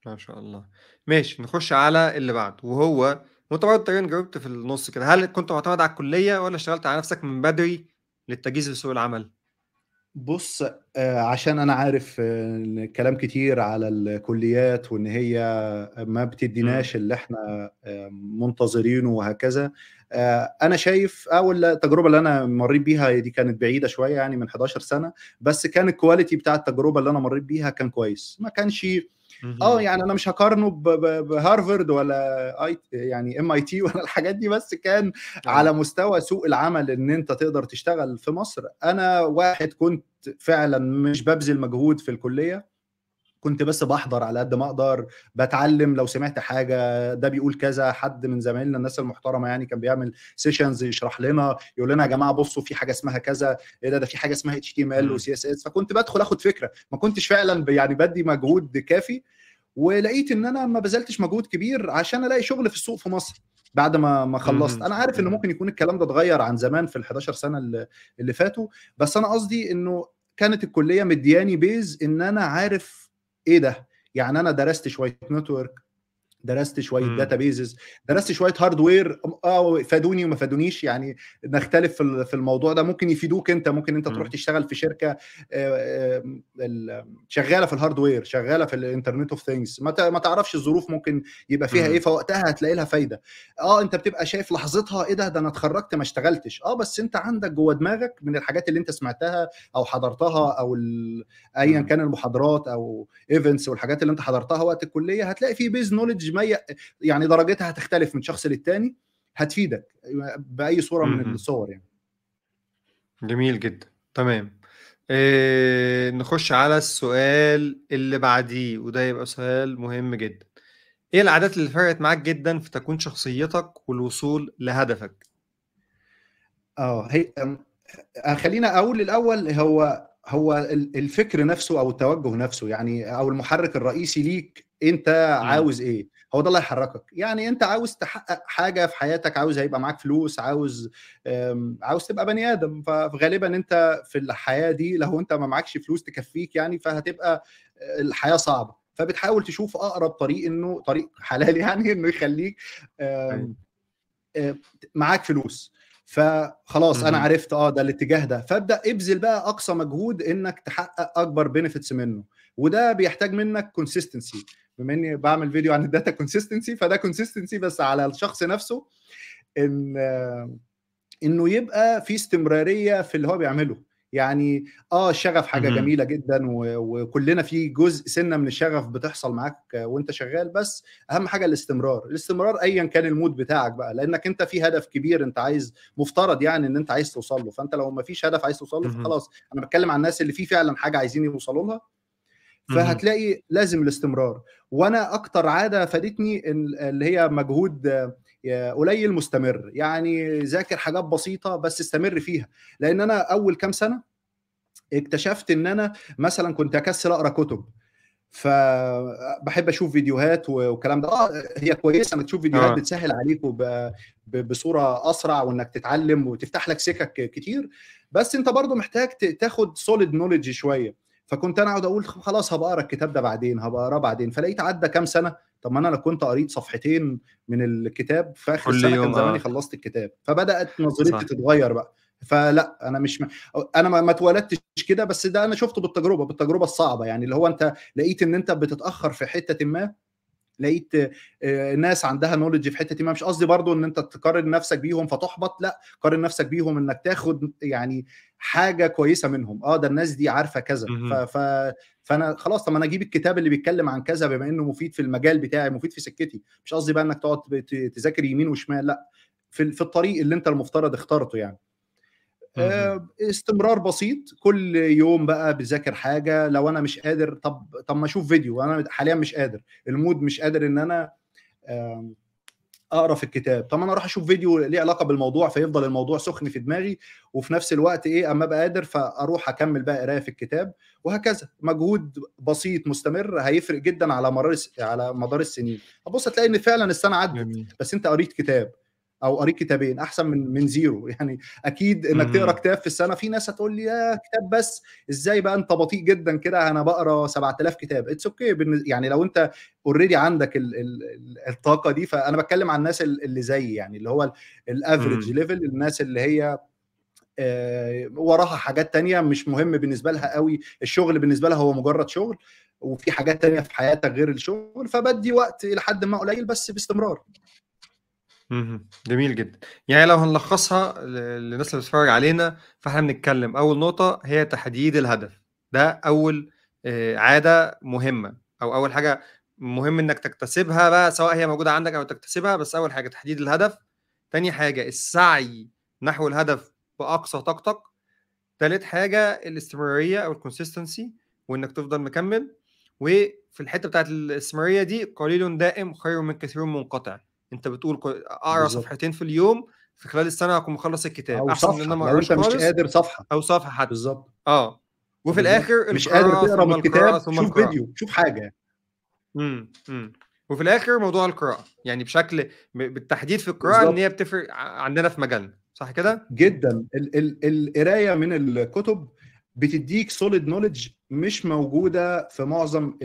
ما شاء الله. ماشي نخش على اللي بعده، وانت برضه تقريبا جاوبت في النص كده. هل كنت معتمد على الكلية ولا اشتغلت على نفسك من بدري للتجهيز لسوق العمل؟ بص، عشان انا عارف إن كلام كتير على الكليات وان هي ما امم بتديناش اللي احنا منتظرينه وهكذا. انا شايف اول التجربه اللي انا مريت بيها دي كانت بعيده شويه يعني من 11 سنه، بس كان الكواليتي بتاع التجربه اللي انا مريت بيها كان كويس، ما كانش اهم. يعني انا مش هقارنه بهارفارد ولا يعني MIT ولا الحاجات دي، بس كان أيوه. على مستوى سوق العمل ان انت تقدر تشتغل في مصر. انا واحد كنت فعلا مش ببذل مجهود في الكليه، كنت بس باحضر على قد ما أقدر، باتعلّم لو سمعت حاجة، ده بيقول كذا، حد من زمايلنا الناس المحترمة يعني كان بيعمل sessions يشرح لنا، يقول لنا يا جماعة بُصّوا في حاجة اسمها كذا، إيه ده في حاجة اسمها HTML إمم. وCSS، فكنت بادخل آخُد فكرة، ما كنتش فعلًا يعني بادّي مجهود كافي، ولقيت إن أنا ما بذلتش مجهود كبير عشان ألاقي شغل في السوق في مصر، بعد ما خلّصت. اهم. أنا عارف إن ممكن يكون الكلام ده اتغيّر عن زمان في ال11 سنة اللي فاتوا، بس أنا قصدي إنه كانت الكلية مدّياني base إن أنا عارف إيه ده، يعني أنا درست شوية network، درست شويه إمم. databases، درست شويه هاردوير، فادوني وما فادونيش، يعني نختلف في الموضوع ده. ممكن يفيدوك انت، ممكن انت تروح إمم. تشتغل في شركه شغاله في الهاردوير، شغاله في الانترنت اوف ثينجز، ما تعرفش الظروف ممكن يبقى فيها ايه، إمم. فوقتها هتلاقي لها فايده. انت بتبقى شايف لحظتها ايه ده انا اتخرجت ما اشتغلتش، بس انت عندك جوه دماغك من الحاجات اللي انت سمعتها او حضرتها او ايا إمم. كان المحاضرات او ايفنتس والحاجات اللي انت حضرتها وقت الكليه، هتلاقي في بيز نولج يعني درجتها هتختلف من شخص للتاني، هتفيدك باي صوره من اهم. الصور يعني. جميل جدًا، تمام. نخش على السؤال اللي بعديه، وده يبقى سؤال مهم جدًا. إيه العادات اللي فرقت معاك جدًا في تكوين شخصيتك والوصول لهدفك؟ هي خلّيني أقول الأول، هو الفكر نفسه أو التوجه نفسه، يعني أو المحرك الرئيسي ليك أنت إمم. عاوز إيه، هو ده اللي هيحركك. يعني أنت عاوز تحقق حاجة في حياتك، عاوز هيبقى معاك فلوس، عاوز تبقى بني آدم، فغالبًا أنت في الحياة دي لو أنت ما معكش فلوس تكفّيك يعني، فهتبقى الحياة صعبة، فبتحاول تشوف أقرب طريق، إنه طريق حلال يعني إنه يخلّيك أيوه. آمم آآ معاك فلوس. فخلاص أنا اهم. عرفت ده الاتجاه ده، فابدأ ابذل بقى أقصى مجهود إنك تحقق أكبر benefits منه، وده بيحتاج منك consistency. بما إني باعمل فيديو عن الdata consistency، فده consistency بس على الشخص نفسه، إن إنه يبقى في استمرارية في اللي هو بيعمله. يعني الشغف حاجة اهم. جميلة جدًا، وكلنا في جزء سِنّة من الشغف بتحصل معاك وأنت شغال، بس أهم حاجة الاستمرار، الاستمرار أيًا كان الmood بتاعك بقى، لأنك أنت في هدف كبير أنت عايز، مفترض يعني إن أنت عايز توصل له، فأنت لو ما فيش هدف عايز توصل له اهم. فخلاص. أنا باتكلم عن الناس اللي في فعلًا حاجة عايزين يوصلوا لها، اهم. فهتلاقي لازم الاستمرار. وأنا أكتر عادة فادتني اللي هي مجهود قليل مستمر، يعني ذاكر حاجات بسيطة بس استمر فيها. لأن أنا أول كام سنة اكتشفت إن أنا مثلًا كنت أكسل أقرا كتب، فباحب أشوف فيديوهات والكلام ده. هي كويسة إنك تشوف فيديوهات آه. بتسهّل عليك بصورة أسرع، وإنك تتعلم وتفتح لك سِكَك كتير، بس أنت برضه محتاج تاخد solid knowledge شوية. فكنت أنا أقعد أقول خلاص هابقى أقرا الكتاب ده بعدين، هابقى أقراه بعدين، فلقيت عدّى كام سنة، طب ما أنا لو كنت قريت صفحتين من الكتاب في آخر كل السنة كان يوم زماني خلّصت الكتاب. فبدأت نظرتي صح. تتغيّر بقى، فلأ أنا مش أنا ما اتولدتش كده، بس ده أنا شُفته بالتجربة الصعبة، يعني اللي هو أنت لقيت إن أنت بتتأخّر في حتّةٍ ما، لقيت ناس عندها knowledge في حتّةٍ ما. مش قصدي برضه إن أنت تقارن نَفْسك بيهم فتُحبط، لأ، قارن نَفْسك بيهم إنّك تاخُد يعني حاجة كويسة منهم. ده الناس دي عارفة كذا، اهم. فأنا خلاص، طَب ما أنا أجيب الكتاب اللي بيتكلّم عن كذا بما إنه مفيد في المجال بتاعي، مفيد في سكّتي. مش قصدي بقى إنّك تقعد تذاكر يمين وشمال، لأ، في الطريق اللي أنت المفترض اخترته يعني. اهم. استمرار بسيط، كل يوم بقى باذاكر حاجة. لو أنا مش قادر، طب ما أشوف فيديو، أنا حاليًا مش قادر، الmood مش قادر إن أنا آمم أقرا في الكتاب، طب ما أنا أروح أشوف فيديو ليه علاقة بالموضوع، فيفضل الموضوع سُخن في دماغي، وفي نفس الوقت أمّا أبقى قادر فأروح أكمّل بقى قراية في الكتاب، وهكذا. مجهود بسيط مستمر هيفرق جدًا على مدار السنين. هتبُص هتلاقي إن فعلًا السنة عدِّت، جميل. بس أنت قريت كتاب أو قريت كتابين أحسن من زيرو يعني. أكيد إنك تقرا اهم. كتاب في السنة، في ناس هتقول لي: ياه! كتاب بس، إزاي بقى أنت بطيء جدًا كده، أنا باقرا 7000 كتاب. it's okay يعني لو أنت already عندك الطاقة دي. فأنا باتكلم عن الناس اللي زيي يعني، اللي هو الaverage إمم. level، الناس اللي هي وراها حاجات تانية مش مهم بالنسبة لها أوي، الشغل بالنسبة لها هو مجرد شغل، وفي حاجات تانية في حياتك غير الشغل، فبادّي وقت إلى حدٍ ما قليل بس باستمرار. اهم. جميل جدًا. يعني لو هنلخّصها للناس اللي بتتفرّج علينا، فإحنا بنتكلّم أول نقطة هي تحديد الهدف، ده أول عادة مهمة. او اول حاجه مهم انك تكتسبها بقى، سواء هي موجوده عندك او تكتسبها، بس اول حاجه تحديد الهدف، تاني حاجه السعي نحو الهدف باقصى طاقتك، تالت حاجه الاستمراريه او الكونسيستنسي، وانك تفضل مكمل. وفي الحته بتاعت الاستمراريه دي، قليل دائم خير من كثير منقطع. انت بتقول اقرا بالظبط، صفحتين في اليوم، في خلال السنه هكون مخلص الكتاب، او احسن من ان انا صفحه ما لو اقراش انت مش خالص، قادر، صفحه. او صفحه حتى. بالظبط، اه. وفي بالظبط، الاخر مش قادر القراءه تقرا ثم من القراءه الكتاب، ثم شوف القراءه. فيديو، شوف حاجه. امم. وفي الاخر موضوع القراءه، يعني بشكل بالتحديد في القراءه، ان هي بالظبط بتفرق عندنا في مجالنا، صح كده؟ جدا. القرايه من الكتب بتديك سوليد نوليدج مش موجوده في معظم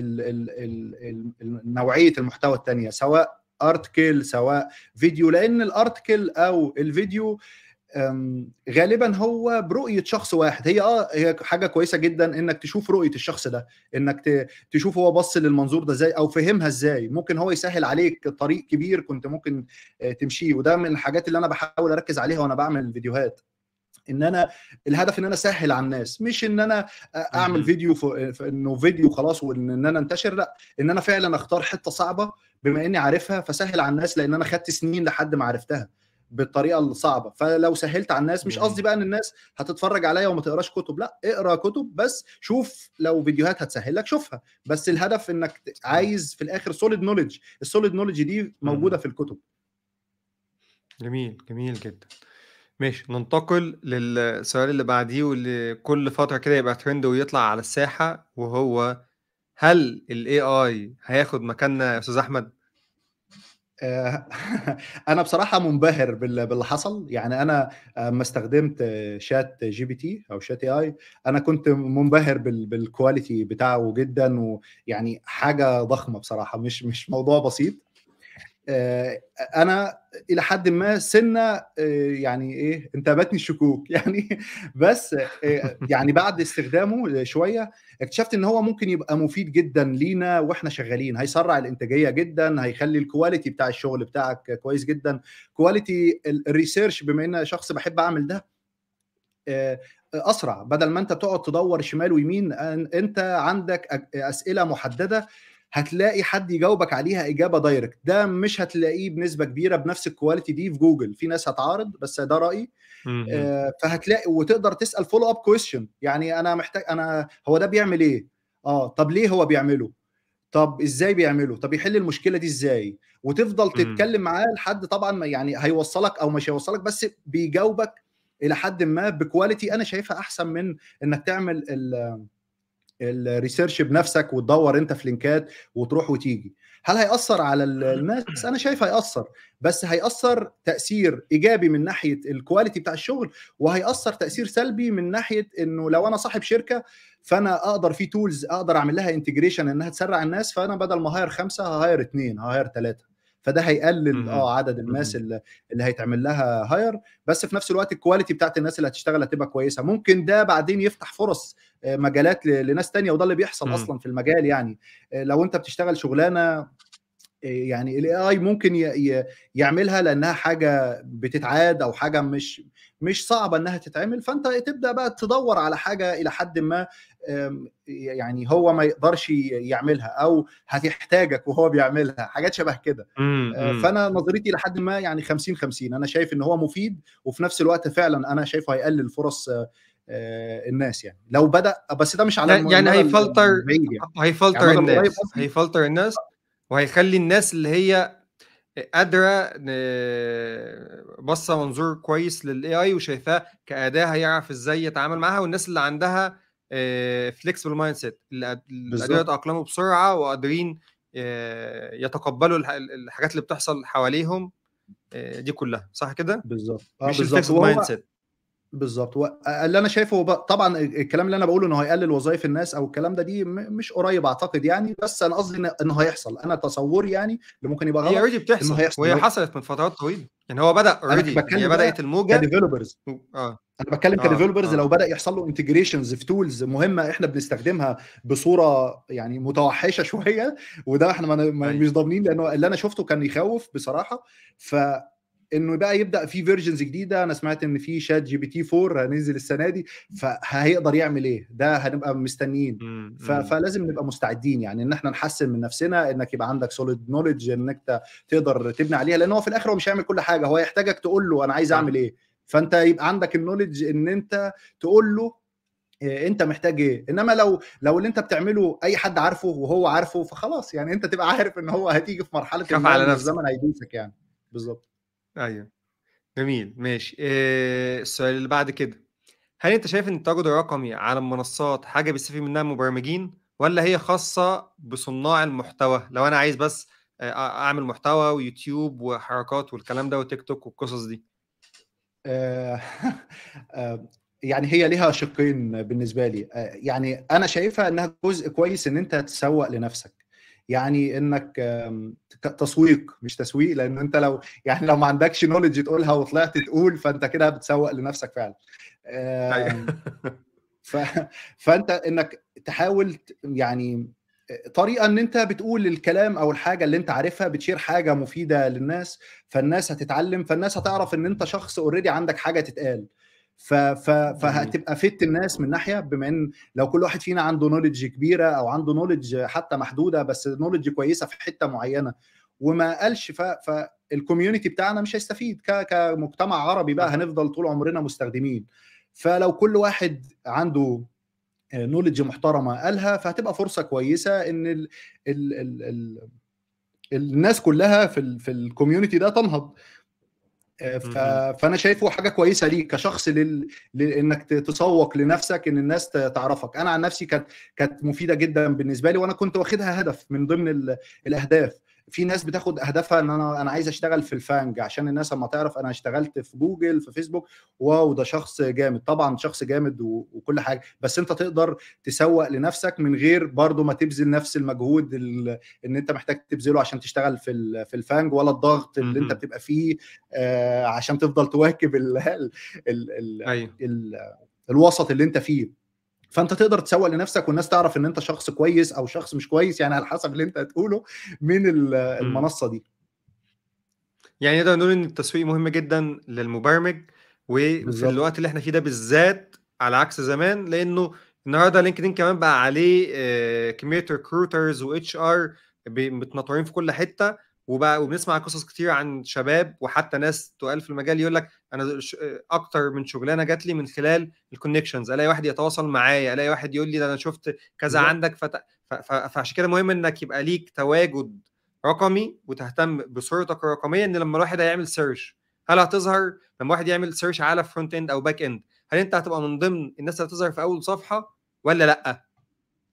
نوعيه المحتوى التانية، سواء ارتكل سواء فيديو، لان الارتكل او الفيديو غالبا هو برؤيه شخص واحد. هي حاجه كويسه جدا انك تشوف رؤيه الشخص ده، انك تشوف هو بص للمنظور ده ازاي او فهمها ازاي. ممكن هو يسهل عليك طريق كبير كنت ممكن تمشيه، وده من الحاجات اللي انا بحاول اركز عليها وانا بعمل فيديوهات. ان انا الهدف ان انا اسهل على الناس، مش ان انا اعمل مهم. فيديو في انه فيديو خلاص وان انا انتشر، لا، ان انا فعلا اختار حته صعبه بما اني عارفها فسهل على الناس، لان انا خدت سنين لحد ما عرفتها بالطريقه الصعبه. فلو سهلت على الناس، مش قصدي جميل. بقى ان الناس هتتفرج عليا وما تقراش كتب، لا، اقرا كتب، بس شوف لو فيديوهات هتسهل لك شوفها. بس الهدف انك صحيح. عايز في الاخر سوليد نوليدج، السوليد نوليدج دي موجوده مهم. في الكتب. جميل، جميل جدا. ماشي، ننتقل للسؤال اللي بعديه، واللي كل فترة كده يبقى ترند ويطلع على الساحة، وهو: هل ال AI هياخد مكاننا يا أستاذ أحمد؟ آه، انا بصراحه منبهر باللي حصل. يعني انا لما استخدمت شات جي بي تي او شات اي اي، انا كنت منبهر بالكواليتي بتاعه جدا، ويعني حاجه ضخمه بصراحه، مش موضوع بسيط. انا الى حد ما سنه يعني ايه انتابتني الشكوك يعني. بس يعني بعد استخدامه شويه اكتشفت ان هو ممكن يبقى مفيد جدا لينا واحنا شغالين. هيسرع الانتاجيه جدا، هيخلي الكواليتي بتاع الشغل بتاعك كويس جدا، كواليتي الريسيرش بما ان شخص بحب اعمل ده اسرع. بدل ما انت تقعد تدور شمال ويمين، انت عندك اسئله محدده هتلاقي حد يجاوبك عليها اجابه دايركت. ده مش هتلاقيه بنسبه كبيره بنفس الكواليتي دي في جوجل، في ناس هتعارض بس ده رايي. مهم. فهتلاقي وتقدر تسال فولو اب كويستشن، يعني انا محتاج، هو ده بيعمل ايه؟ طب ليه هو بيعمله؟ طب ازاي بيعمله؟ طب يحل المشكله دي ازاي؟ وتفضل مم. تتكلم معاه لحد طبعا ما يعني هيوصلك او مش هيوصلك، بس بيجاوبك الى حد ما بكواليتي انا شايفها احسن من انك تعمل الريسيرش بنفسك وتدور انت في لينكات وتروح وتيجي. هل هيأثر على الناس؟ انا شايف هيأثر، بس هيأثر تأثير ايجابي من ناحية الكواليتي بتاع الشغل، وهيأثر تأثير سلبي من ناحية انه لو انا صاحب شركة فانا اقدر في تولز اقدر اعمل لها انتجريشن انها تسرع الناس، فانا بدل ما هاير 5 هاير 2 هاير 3، فده هيقلل مهم. عدد الناس مهم. اللي هيتعمل لها هاير. بس في نفس الوقت الكواليتي بتاعت الناس اللي هتشتغل هتبقى كويسه. ممكن ده بعدين يفتح فرص مجالات لناس تانية، وده اللي بيحصل مم. اصلا في المجال. يعني لو انت بتشتغل شغلانه يعني الاي اي ممكن يعملها لانها حاجه بتتعاد او حاجه مش صعبه انها تتعمل، فانت تبدا بقى تدور على حاجه الى حد ما يعني هو ما يقدرش يعملها او هتحتاجك وهو بيعملها، حاجات شبه كده. مم. فانا نظريتي لحد ما يعني 50 50. انا شايف ان هو مفيد، وفي نفس الوقت فعلا انا شايفه هيقلل فرص الناس يعني لو بدأ. بس ده مش على يعني المدى هيفلتر، البعيد يعني، يعني هيفلتر المدى القريب الناس، قصدي. هيفلتر الناس، وهيخلي الناس اللي هي قادرة بصة منظور كويس للاي اي وشايفاه كأداة هيعرف ازاي يتعامل معاها، والناس اللي عندها فليكسبل مايند سيت، اللي قادرين بالظبط، يتأقلموا بسرعة، وقادرين يتقبلوا الحاجات اللي بتحصل حواليهم، دي كلها، صح كده؟ بالظبط، مش بالظبط. الفيكسد مايند وهو سيت. بالظبط اللي انا شايفه طبعا الكلام اللي انا بقوله انه هيقلل وظائف الناس او الكلام ده دي مش قريب اعتقد يعني، بس انا قصدي انه هيحصل. انا تصوري يعني اللي ممكن يبقى هي غلط اوريدي انه بتحصل، هيحصل وهي حصلت من فترات طويلة، يعني هو بدأ انا اوريدي، يعني هي بتكلم بدأت بقى الموجة. كديفلوبرز، اه. انا بتكلم اه. كديفلوبرز لو اه. بدا يحصل له انتجريشنز في تولز مهمه احنا بنستخدمها بصوره يعني متوحشه شويه، وده احنا ايوه. مش ضامنين، لانه اللي انا شفته كان يخوف بصراحه. ف انه بقى يبدا في فيرجنز جديده. انا سمعت ان في شات جي بي تي 4 هننزل السنه دي، فهيقدر يعمل ايه ده؟ هنبقى مستنيين. فلازم نبقى مستعدين يعني ان احنا نحسن من نفسنا، انك يبقى عندك سوليد نوليدج انك تقدر تبني عليها، لان هو في الاخر هو مش هيعمل كل حاجه، هو يحتاجك تقول له انا عايز اعمل ايه. فانت يبقى عندك النوليدج ان انت تقول له انت محتاج ايه. انما لو اللي انت بتعمله اي حد عارفه وهو عارفه، فخلاص يعني انت تبقى عارف ان هو هتيجي في مرحله خاف ما على ان نفسك. الزمن هيدوسك يعني. بالظبط. ايوه، جميل، ماشي. السؤال اللي بعد كده، هل انت شايف ان التواجد الرقمي على المنصات حاجه بيستفيد منها المبرمجين، ولا هي خاصه بصناع المحتوى؟ لو انا عايز بس اعمل محتوى ويوتيوب وحركات والكلام ده وتيك توك والقصص دي. آه، يعني هي ليها شقين بالنسبه لي. يعني انا شايفها انها جزء كويس ان انت تسوق لنفسك، يعني انك تسويق مش تسويق، لان انت لو ما عندكش نوليدج تقولها وطلعت تقول، فانت كده بتسوق لنفسك فعلا. ايوه. ف... فانت انك تحاول يعني طريقه ان انت بتقول الكلام او الحاجه اللي انت عارفها، بتشير حاجه مفيده للناس، فالناس هتتعلم، فالناس هتعرف ان انت شخص اوريدي عندك حاجه تتقال. جميل. فهتبقى فت الناس من ناحيه، بما ان لو كل واحد فينا عنده نوليدج كبيره او عنده نوليدج حتى محدوده بس نوليدج كويسه في حته معينه وما قالش، فالكوميونتي بتاعنا مش هيستفيد كمجتمع عربي بقى، صح. هنفضل طول عمرنا مستخدمين. فلو كل واحد عنده نوليدج محترمه قالها، فهتبقى فرصه كويسه ان ال ال ال ال الناس كلها في الكوميونتي ده تنهض. فانا شايفه حاجه كويسه ليك كشخص انك تسوق لنفسك، ان الناس تعرفك. انا عن نفسي كانت مفيده جدا بالنسبه لي، وانا كنت واخدها هدف من ضمن الاهداف. في ناس بتاخد اهدافها ان انا عايز اشتغل في الفانج عشان الناس اما تعرف انا اشتغلت في جوجل في فيسبوك، واو ده شخص جامد. طبعا شخص جامد وكل حاجه، بس انت تقدر تسوق لنفسك من غير برضو ما تبذل نفس المجهود ان انت محتاج تبذله عشان تشتغل في الفانج، ولا الضغط اللي انت بتبقى فيه عشان تفضل تواكب ايوه. الوسط اللي انت فيه. فانت تقدر تسوق لنفسك والناس تعرف ان انت شخص كويس او شخص مش كويس، يعني على حسب اللي انت هتقوله من المنصه دي. يعني نقدر نقول ان التسويق مهم جدا للمبرمج، وفي بالظبط. الوقت اللي احنا فيه ده بالذات على عكس زمان، لانه النهارده لينكدين كمان بقى عليه كميه ريكروترز واتش ار متنطورين في كل حته، وبنسمع قصص كتير عن شباب وحتى ناس تقال في المجال يقول لك انا اكتر من شغلانه جات لي من خلال الكونكشنز، الاقي واحد يتواصل معايا، الاقي واحد يقول لي ده انا شفت كذا بالظبط. عندك فعشان كده مهم انك يبقى ليك تواجد رقمي وتهتم بصورتك الرقميه، ان لما الواحد هيعمل سيرش هل هتظهر؟ لما واحد يعمل سيرش على فرونت اند او باك اند، هل انت هتبقى من ضمن الناس اللي هتظهر في اول صفحه ولا لا؟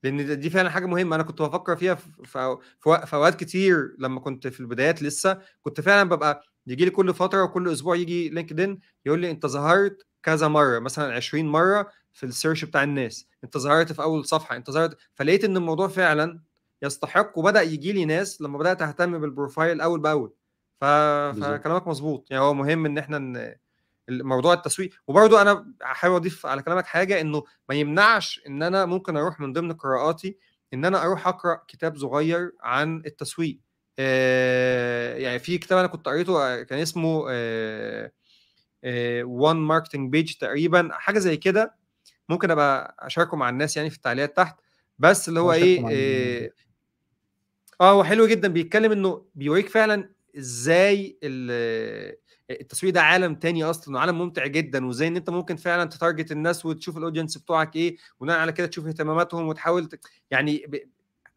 لان دي فعلا حاجه مهمه، انا كنت بفكر فيها في اوقات كتير لما كنت في البدايات لسه، كنت فعلا ببقى يجي لي كل فتره وكل اسبوع يجي لينكدين يقول لي انت ظهرت كذا مره، مثلا 20 مره في السيرش بتاع الناس، انت ظهرت في اول صفحه، انت ظهرت. فلقيت ان الموضوع فعلا يستحق، وبدا يجي لي ناس لما بدات اهتم بالبروفايل اول باول. بالظبط. فكلامك مظبوط، يعني هو مهم ان احنا موضوع التسويق. وبرضو انا حابب اضيف على كلامك حاجه، انه ما يمنعش ان انا ممكن اروح من ضمن قراءاتي ان انا اروح اقرا كتاب صغير عن التسويق. يعني في كتاب انا كنت قريته كان اسمه وان ماركتنج بيج تقريبا، حاجه زي كده، ممكن ابقى اشاركه مع الناس يعني في التعليقات تحت. بس اللي هو شاركوا ايه، معانا الموضوع. هو حلو جدا، بيتكلم انه بيوريك فعلا ازاي التسويق ده عالم تاني اصلا، وعالم ممتع جدا، وازاي ان انت ممكن فعلا تتارجت الناس وتشوف الاودينس بتوعك ايه، وبناء على كده تشوف اهتماماتهم وتحاول يعني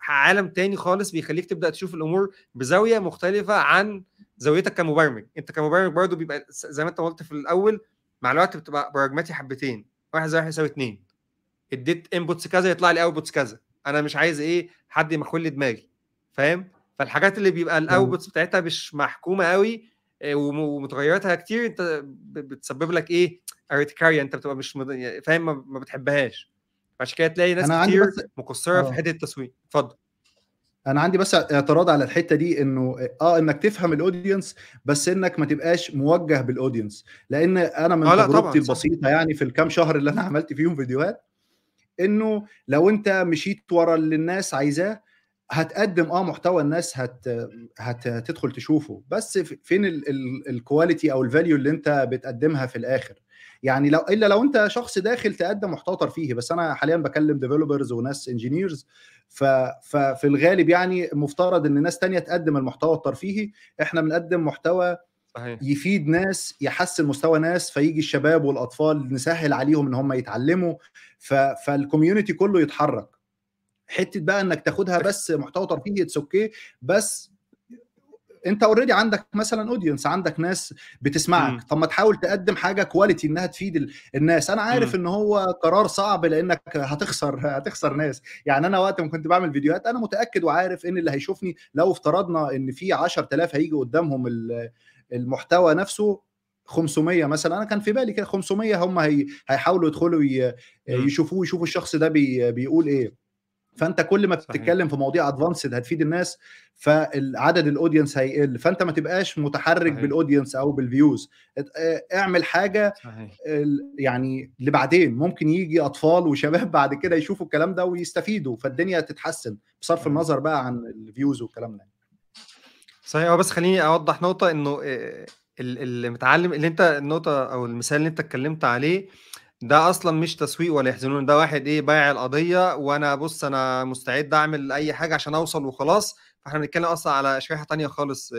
عالم تاني خالص بيخليك تبدا تشوف الامور بزاويه مختلفه عن زاويتك كمبرمج. انت كمبرمج برضو بيبقى زي ما انت قلت في الاول، مع الوقت بتبقى براجماتي حبتين، 1+1=2، اديت انبوتس كذا يطلع لي اوتبوتس كذا، انا مش عايز ايه حد يمخول لي دماغي، فاهم؟ فالحجات اللي بيبقى الاوتبوتس بتاعتها مش محكومه قوي ومتغيراتها كتير، انت بتسبب لك ايه، ارتكاريا، انت بتبقى مش فاهم، ما بتحبهاش. عشان كده تلاقي ناس انا عندي كتير بس مقصره في حته التسويق. اتفضل. انا عندي بس اعتراض على الحته دي، انه انك تفهم الاودينس، بس انك ما تبقاش موجه بالاودينس. لان انا من لا تجربتي طبعا صح. البسيطه يعني في الكام شهر اللي انا عملت فيهم فيديوهات، انه لو انت مشيت ورا اللي الناس عايزاه، هتقدم محتوى الناس هتدخل تشوفه، بس فين الكواليتي او الفاليو اللي انت بتقدمها في الاخر؟ يعني لو انت شخص داخل تقدم محتوى ترفيهي. بس انا حاليا بكلم ديفلوبرز وناس انجينيرز، ففي الغالب يعني مفترض ان ناس تانية تقدم المحتوى الترفيهي، احنا بنقدم محتوى صحيح. يفيد ناس، يحسن مستوى ناس، فيجي الشباب والاطفال نسهل عليهم ان هم يتعلموا، فالكوميونتي كله يتحرك. حته بقى انك تاخدها بس محتوى ترفيهي اتس اوكي، بس انت اوريدي عندك مثلا اودينس، عندك ناس بتسمعك، طب ما تحاول تقدم حاجه كواليتي انها تفيد الناس. انا عارف ان هو قرار صعب لانك هتخسر ناس. يعني انا وقت ما كنت بعمل فيديوهات انا متاكد وعارف ان اللي هيشوفني، لو افترضنا ان في 10,000 هيجي قدامهم المحتوى نفسه 500 مثلا، انا كان في بالي كده 500 هم هيحاولوا يدخلوا يشوفوا الشخص ده بيقول ايه. فانت كل ما صحيح. بتتكلم في مواضيع ادفانسد هتفيد الناس، فالعدد الاودينس هيقل، فانت ما تبقاش متحرك صحيح. بالاودينس او بالفيوز. اعمل حاجه صحيح. يعني اللي بعدين ممكن يجي اطفال وشباب بعد كده يشوفوا الكلام ده ويستفيدوا، فالدنيا تتحسن بصرف صحيح. النظر بقى عن الفيوز والكلام ده. صحيح. هو بس خليني اوضح نقطه، انه المتعلم اللي انت، النقطه او المثال اللي انت اتكلمت عليه ده اصلا مش تسويق ولا يحزنون، ده واحد بايع القضيه، وانا بص انا مستعد اعمل اي حاجه عشان اوصل وخلاص. فاحنا بنتكلم اصلا على شريحه تانية خالص،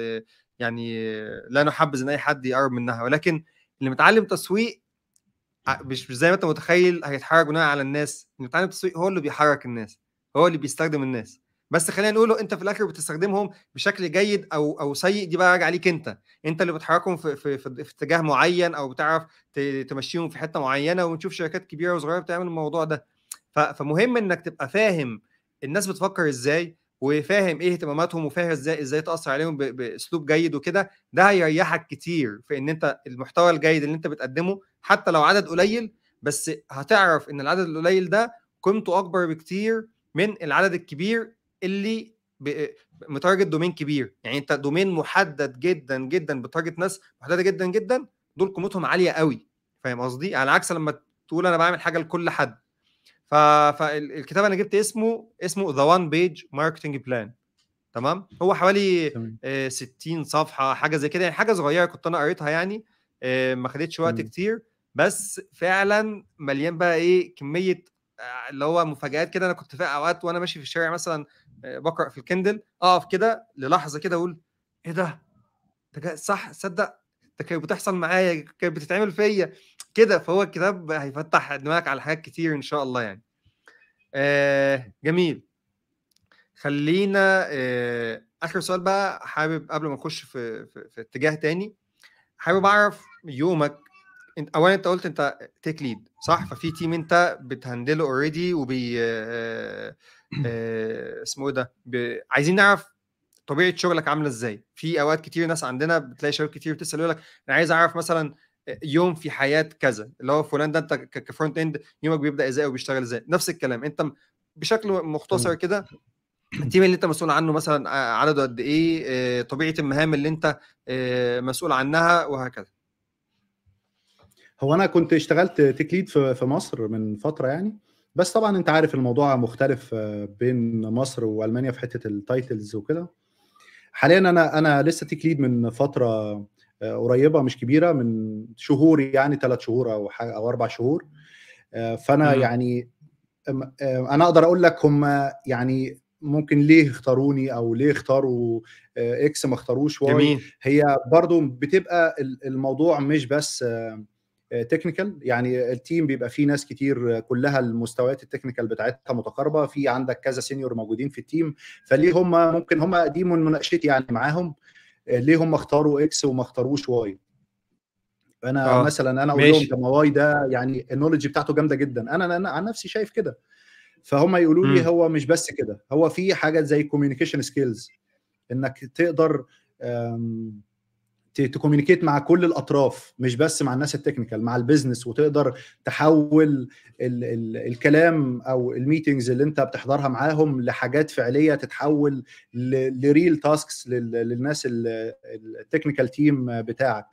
يعني لا نحبذ ان اي حد يقرب منها. ولكن اللي متعلم تسويق مش زي ما انت متخيل هيتحرك بناء على الناس. اللي متعلم تسويق هو اللي بيحرك الناس، هو اللي بيستخدم الناس. بس خلينا نقوله، انت في الاخر بتستخدمهم بشكل جيد او سيء، دي بقى راجع عليك انت اللي بتحركهم في اتجاه معين، او بتعرف تمشيهم في حته معينه. ونشوف شركات كبيره وصغيره بتعمل الموضوع ده. فمهم انك تبقى فاهم الناس بتفكر ازاي، وفاهم ايه اهتماماتهم، وفاهم ازاي تاثر عليهم باسلوب جيد وكده. ده هيريحك كتير في ان انت المحتوى الجيد اللي انت بتقدمه، حتى لو عدد قليل، بس هتعرف ان العدد القليل ده قيمته اكبر بكتير من العدد الكبير اللي متارجت دومين كبير. يعني انت دومين محدد جدا جدا بتارجت ناس محدده جدا جدا، دول قيمتهم عاليه قوي. فاهم قصدي؟ على عكس لما تقول انا بعمل حاجه لكل حد. فالكتاب انا جبت اسمه ذا وان بيج ماركتنج بلان. تمام. هو حوالي 60 صفحه حاجه زي كده، يعني حاجه صغيره كنت انا قريتها يعني، ما خدتش وقت كتير. بس فعلا مليان بقى كميه اللي هو مفاجآت كده. انا كنت في اوقات وانا ماشي في الشارع مثلا بقرا في الكندل، اقف كده للحظه كده اقول ايه ده صح، صدق ده كانت بتحصل معايا، كانت بتتعمل فيا كده. فهو الكتاب هيفتح دماغك على حاجات كتير ان شاء الله يعني. جميل. خلينا اخر سؤال بقى، حابب قبل ما نخش في اتجاه تاني، حابب اعرف يومك. اولا انت قلت انت تيك ليد صح؟ ففي تيم انت بتهندله اوريدي وبي اسمه ايه ده، عايزين نعرف طبيعه شغلك عامله ازاي. في اوقات كتير ناس عندنا بتلاقي شباب كتير بتسال يقول لك انا عايز اعرف مثلا يوم في حياه كذا، اللي هو فلان ده انت كفرونت اند يومك بيبدا ازاي وبيشتغل ازاي. نفس الكلام انت بشكل مختصر كده، التيم اللي انت مسؤول عنه مثلا عدده قد ايه، طبيعه المهام اللي انت مسؤول عنها، وهكذا. هو انا كنت اشتغلت تيك ليد في مصر من فتره يعني، بس طبعا انت عارف الموضوع مختلف بين مصر والمانيا في حته التايتلز وكده. حاليا انا لسه تيك ليد من فتره قريبه مش كبيره، من شهور يعني 3 شهور او 4 شهور. فانا يعني انا اقدر اقول لك هم يعني ممكن ليه اختاروني او ليه اختاروا اكس ما اختاروش واي. جميل. هي برضو بتبقى الموضوع مش بس تكنيكال، يعني التيم بيبقى فيه ناس كتير كلها المستويات التكنيكال بتاعتها متقاربه، في عندك كذا سينيور موجودين في التيم. فليه هم ممكن هم دي من مناقشتي يعني معاهم، ليه هم اختاروا اكس وما اختاروش واي. انا مثلا انا اقول لهم ماشي. طب ما واي ده يعني النولج بتاعته جامده جدا، انا عن نفسي شايف كده. فهم يقولوا لي هو مش بس كده، هو في حاجه زي كوميونيكيشن سكيلز، انك تقدر تكوميونيكيت مع كل الاطراف، مش بس مع الناس التكنيكال، مع البيزنس، وتقدر تحول الكلام او الميتينجز اللي انت بتحضرها معاهم لحاجات فعليه، تتحول لريل تاسكس للناس التكنيكال تيم بتاعك.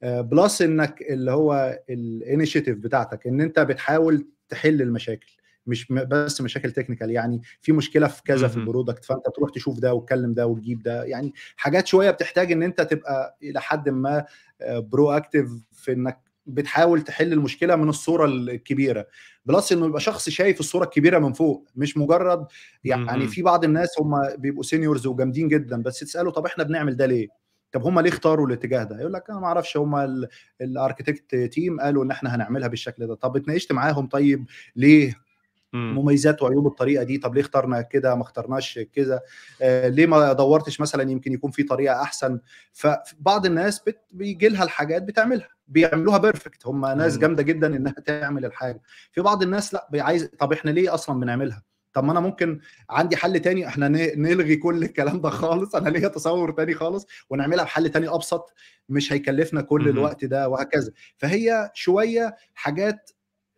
بلس انك اللي هو الانيشيتيف بتاعتك ان انت بتحاول تحل المشاكل، مش بس مشاكل تكنيكال، يعني في مشكله في كذا في البرودكت، فانت تروح تشوف ده وتكلم ده وتجيب ده. يعني حاجات شويه بتحتاج ان انت تبقى الى حد ما برو اكتيف في انك بتحاول تحل المشكله من الصوره الكبيره، بلس انه يبقى شخص شايف الصوره الكبيره من فوق، مش مجرد يعني في بعض الناس هم بيبقوا سينيورز وجامدين جدا، بس تساله طب احنا بنعمل ده ليه؟ طب هم ليه اختاروا الاتجاه ده؟ يقول لك انا ما اعرفش، هم الاركتكت تيم قالوا ان احنا هنعملها بالشكل ده. طب اتناقشت معاهم طيب ليه مميزات وعيوب الطريقه دي؟ طب ليه اخترنا كده ما اخترناش كده؟ ليه ما دورتش مثلا يمكن يكون في طريقه احسن؟ فبعض الناس بيجي لها الحاجات بتعملها، بيعملوها بيرفكت، هم ناس جامده جدا انها تعمل الحاجه. في بعض الناس لا، عايز طب احنا ليه اصلا بنعملها؟ طب ما انا ممكن عندي حل تاني، احنا نلغي كل الكلام ده خالص، انا ليا تصور تاني خالص ونعملها بحل تاني ابسط مش هيكلفنا كل الوقت ده، وهكذا. فهي شويه حاجات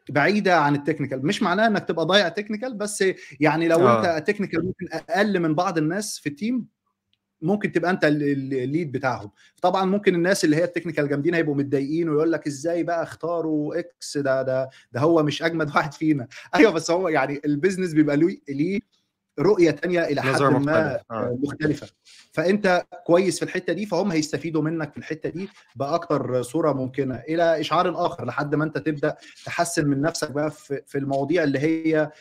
بعيده عن التكنيكال، مش معناه انك تبقى ضايع تكنيكال، بس يعني لو انت تكنيكال ممكن اقل من بعض الناس في التيم، ممكن تبقى انت الليد بتاعهم. طبعا ممكن الناس اللي هي التكنيكال جامدين هيبقوا متضايقين ويقول لك ازاي بقى اختاروا اكس ده هو مش اجمد واحد فينا. ايوه بس هو يعني البيزنس بيبقى ليه رؤيه تانية الى حد ما مختلفه، فانت كويس في الحته دي، فهم هيستفيدوا منك في الحته دي باكتر صوره ممكنه الى اشعار اخر، لحد ما انت تبدا تحسن من نفسك بقى في المواضيع اللي هي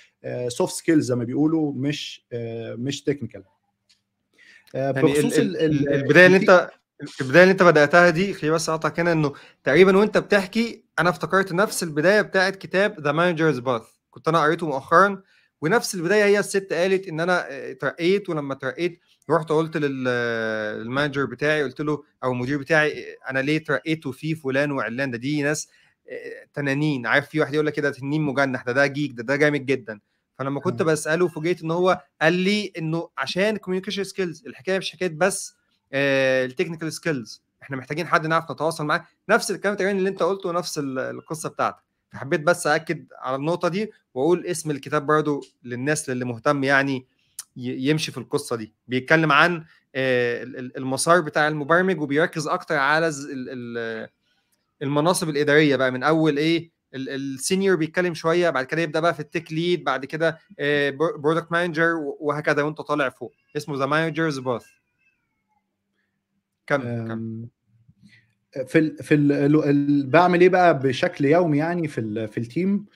سوفت سكيلز زي ما بيقولوا، مش تكنيكال. يعني بخصوص البدايه اللي انت بداتها دي، خليني بس اقطعك هنا، انه تقريبا وانت بتحكي انا افتكرت نفس البدايه بتاعت كتاب ذا مانجرز باث، كنت انا قريته مؤخرا، ونفس البدايه هي الست قالت ان انا اترقيت، ولما اترقيت رحت قلت للمانجر بتاعي، قلت له او المدير بتاعي انا ليه اترقيت وفي فلان وعلان، دي ناس تنانين، عارف في واحد يقول لك كده تنين مجنح، ده جيك، ده جامد جدا. فلما كنت بساله فوجئت ان هو قال لي انه عشان الكوميونيكيشن سكيلز، الحكايه مش حكايه بس التكنيكال سكيلز، احنا محتاجين حد نعرف نتواصل معاه، نفس الكلام تقريبا اللي انت قلته ونفس القصه بتاعتك. فحبيت بس اكد على النقطه دي، واقول اسم الكتاب برضو للناس اللي مهتم يعني يمشي في القصه دي. بيتكلم عن المسار بتاع المبرمج، وبيركز اكتر على المناصب الاداريه بقى، من اول ايه السينيور بيتكلم شويه، بعد كده يبدا بقى في التك ليد، بعد كده برودكت مانجر، وهكذا وانت طالع فوق. اسمه ذا مانجرز باث. كم بعمل ايه بقى بشكل يومي يعني في التيم؟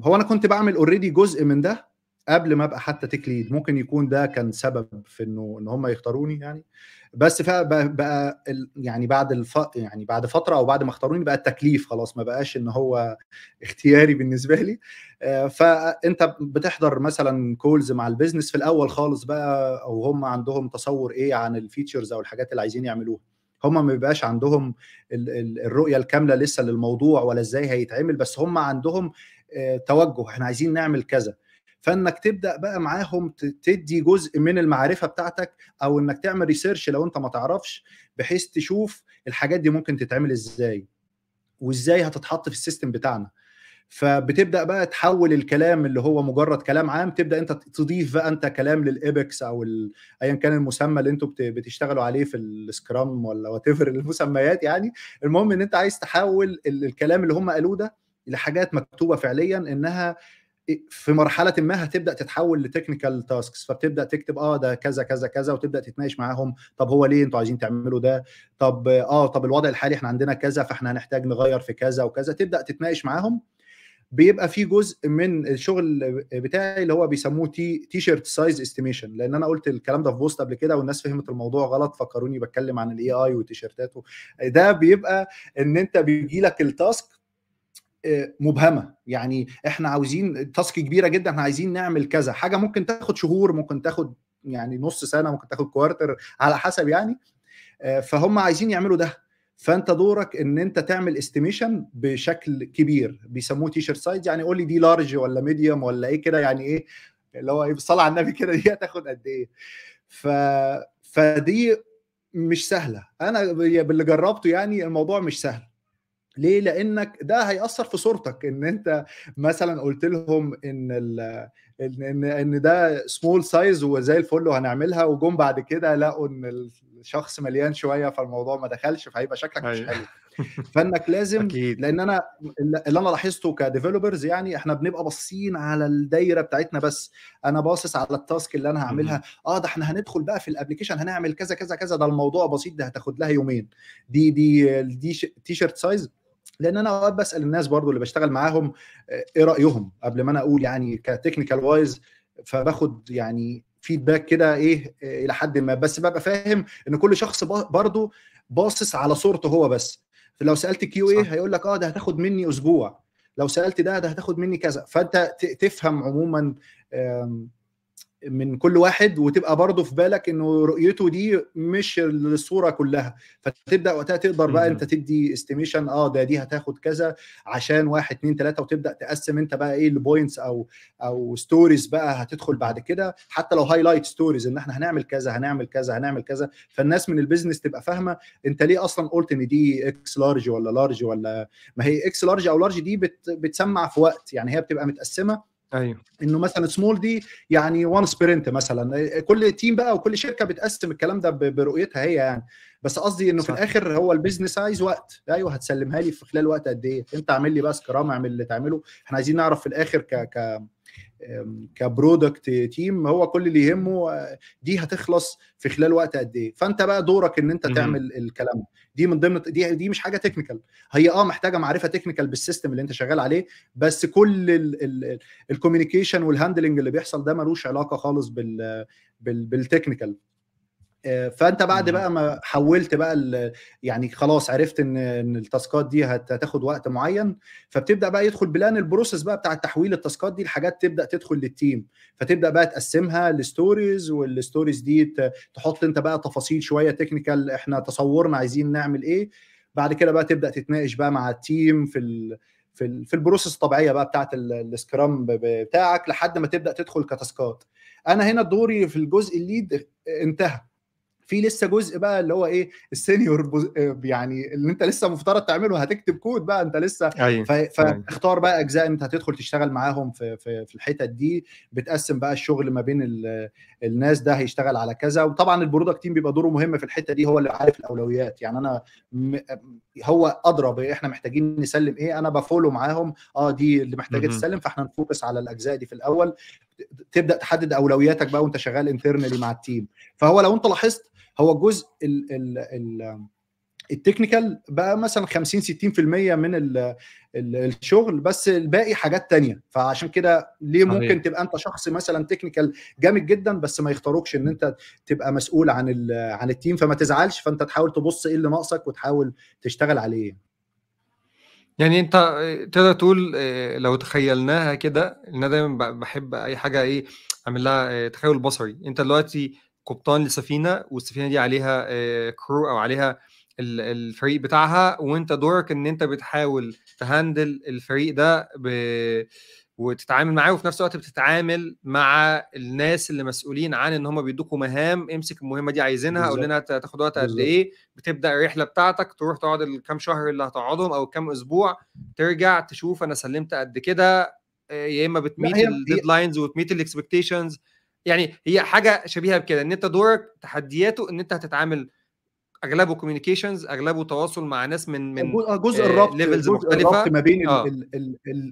هو انا كنت بعمل اوريدي جزء من ده قبل ما ابقى حتى تيك ليد، ممكن يكون ده كان سبب في ان هم يختاروني يعني. بس بقى يعني بعد فتره او بعد ما اختاروني بقى التكليف خلاص، ما بقاش ان هو اختياري بالنسبه لي. فانت بتحضر مثلا كولز مع البيزنس في الاول خالص بقى، او هم عندهم تصور ايه عن الفيتشرز او الحاجات اللي عايزين يعملوها. هم ما بيبقاش عندهم الرؤيه الكامله لسه للموضوع ولا ازاي هيتعمل، بس هم عندهم توجه، احنا عايزين نعمل كذا. فانك تبدا بقى معاهم تدي جزء من المعرفه بتاعتك، او انك تعمل ريسيرش لو انت ما تعرفش، بحيث تشوف الحاجات دي ممكن تتعمل ازاي وازاي هتتحط في السيستم بتاعنا. فبتبدا بقى تحول الكلام اللي هو مجرد كلام عام، تبدا انت تضيف بقى انت كلام للإبكس او ايا كان المسمى اللي انتوا بتشتغلوا عليه في السكرام ولا وات ايفر المسميات يعني. المهم ان انت عايز تحول الكلام اللي هم قالوه ده لحاجات مكتوبه فعليا، انها في مرحله ما هتبدا تتحول لتكنيكال تاسكس. فبتبدا تكتب ده كذا كذا كذا، وتبدا تتناقش معاهم، طب هو ليه انتوا عايزين تعملوا ده؟ طب الوضع الحالي احنا عندنا كذا، فاحنا هنحتاج نغير في كذا وكذا. تبدا تتناقش معاهم. بيبقى في جزء من الشغل بتاعي اللي هو بيسموه تي شيرت سايز استيميشن، لان انا قلت الكلام ده في بوست قبل كده والناس فهمت الموضوع غلط، فكروني بتكلم عن الاي اي والتيشيرتات. ده بيبقى ان انت بيجي لك التاسك مبهمه، يعني احنا عاوزين تاسك كبيره جدا، احنا عايزين نعمل كذا حاجه، ممكن تاخد شهور، ممكن تاخد يعني نص سنه، ممكن تاخد كوارتر على حسب يعني. فهم عايزين يعملوا ده، فانت دورك ان انت تعمل استيميشن بشكل كبير، بيسموه تي شيرت سايز. يعني قول لي دي لارج ولا ميديوم ولا ايه كده، يعني ايه اللي هو ايه بالصلاه على النبي كده، دي هتاخد قد ايه؟ فدي مش سهله، انا باللي جربته يعني الموضوع مش سهل. ليه؟ لانك ده هيأثر في صورتك، ان انت مثلا قلت لهم ان ده سمول سايز وزي الفل وهنعملها، وجم بعد كده لقوا ان الشخص مليان شويه، فالموضوع ما دخلش، فهيبقى شكلك مش حلو. فانك لازم، اكيد. لان انا اللي انا لاحظته كديفلوبرز يعني احنا بنبقى باصين على الدايره بتاعتنا بس. انا باصص على التاسك اللي انا هعملها، ده احنا هندخل بقى في الابلكيشن هنعمل كذا كذا كذا، ده الموضوع بسيط، ده هتاخد لها يومين. دي تي شيرت سايز. لان انا اوقات بسال الناس برضو اللي بشتغل معاهم ايه رايهم قبل ما انا اقول يعني كتكنيكال وايز، فباخد يعني فيدباك كده ايه الى حد ما، بس ببقى فاهم ان كل شخص برضو باصص على صورته هو بس. لو سالت كيو ايه صح. هيقول لك ده هتاخد مني اسبوع، لو سالت ده هتاخد مني كذا. فانت تفهم عموما من كل واحد، وتبقى برضه في بالك انه رؤيته دي مش الصوره كلها. فتبدا وقتها تقدر بقى انت تدي استيميشن، دي هتاخد كذا عشان 1 2 3، وتبدا تقسم انت بقى ايه البوينتس او ستوريز بقى هتدخل بعد كده، حتى لو هايلايت ستوريز ان احنا هنعمل كذا هنعمل كذا هنعمل كذا. فالناس من البيزنس تبقى فاهمه انت ليه اصلا قلت ان دي اكس لارج ولا لارج، ولا ما هي اكس لارج او لارج دي بتسمع في وقت، يعني هي بتبقى متقسمه ايوه. انه مثلا سمول دي يعني 1 سبرنت مثلا. كل تيم بقى وكل شركه بتقسم الكلام ده برؤيتها هي يعني. بس قصدي انه في صح. الاخر هو البيزنس عايز وقت. ايوه هتسلمها لي في خلال وقت قد ايه؟ انت اعمل لي بقى سكرام، اعمل اللي تعمله. احنا عايزين نعرف في الاخر كبرودكت تيم هو كل اللي يهمه دي هتخلص في خلال وقت قد ايه. فانت بقى دورك ان انت تعمل الكلام ده. دي من ضمن دي مش حاجه تكنيكال، هي محتاجه معرفه تكنيكال بالسيستم اللي انت شغال عليه، بس كل الكوميونيكيشن والهاندلنج اللي بيحصل ده ملوش علاقه خالص بالتكنيكال. فانت بعد بقى ما حولت بقى يعني خلاص عرفت ان التاسكات دي هتاخد وقت معين، فبتبدا بقى يدخل بلان البروسيس بقى بتاع تحويل التاسكات دي الحاجات تبدا تدخل للتيم. فتبدا بقى تقسمها لستوريز، والستوريز دي تحط انت بقى تفاصيل شويه تكنيكال، احنا تصورنا عايزين نعمل ايه. بعد كده بقى تبدا تتناقش بقى مع التيم في البروسيس الطبيعيه بقى بتاعت السكرام بتاعك لحد ما تبدا تدخل كتاسكات. انا هنا دوري في الجزء الليد انتهى. في لسه جزء بقى اللي هو ايه السينيور يعني اللي انت لسه مفترض تعمله، هتكتب كود بقى انت لسه. ايوه. فتختار بقى اجزاء انت هتدخل تشتغل معاهم في الحتت دي. بتقسم بقى الشغل ما بين الناس، ده هيشتغل على كذا. وطبعا البرودكت تيم بيبقى دوره مهم في الحته دي، هو اللي عارف الاولويات. يعني انا هو ادرى احنا محتاجين نسلم ايه، انا بفولو معاهم دي اللي محتاجه تسلم، فاحنا نفوكس على الاجزاء دي في الاول. تبدا تحدد اولوياتك بقى وانت شغال انترنالي مع التيم. فهو لو انت لاحظت هو الجزء التكنيكال بقى مثلا 50 60% من الشغل، بس الباقي حاجات تانية. فعشان كده ليه ممكن تبقى انت شخص مثلا تكنيكال جامد جدا بس ما يختاروكش ان انت تبقى مسؤول عن التيم، فما تزعلش. فانت تحاول تبص ايه اللي ناقصك وتحاول تشتغل عليه. يعني انت تقدر تقول لو تخيلناها كده، انا دايما بحب اي حاجه ايه اعمل لها تخيل بصري. انت دلوقتي قبطان لسفينه، والسفينه دي عليها كرو او عليها الفريق بتاعها، وانت دورك ان انت بتحاول تهندل الفريق ده وتتعامل معاه، وفي نفس الوقت بتتعامل مع الناس اللي مسؤولين عن ان هم بيدوكوا مهام. امسك المهمه دي عايزينها، قول لنا هتاخد وقت قد ايه. بتبدا الرحله بتاعتك، تروح تقعد الكام شهر اللي هتقعدهم او كام اسبوع، ترجع تشوف انا سلمت قد كده، يا اما بتميت الديدلاينز وتميت الاكسبكتيشنز. يعني هي حاجه شبيهه بكده، ان انت دورك تحدياته ان انت هتتعامل اغلبه كوميونيكيشنز، اغلبه تواصل مع ناس من جزء الربط، ليفلز جزء الربط مختلفه ما بين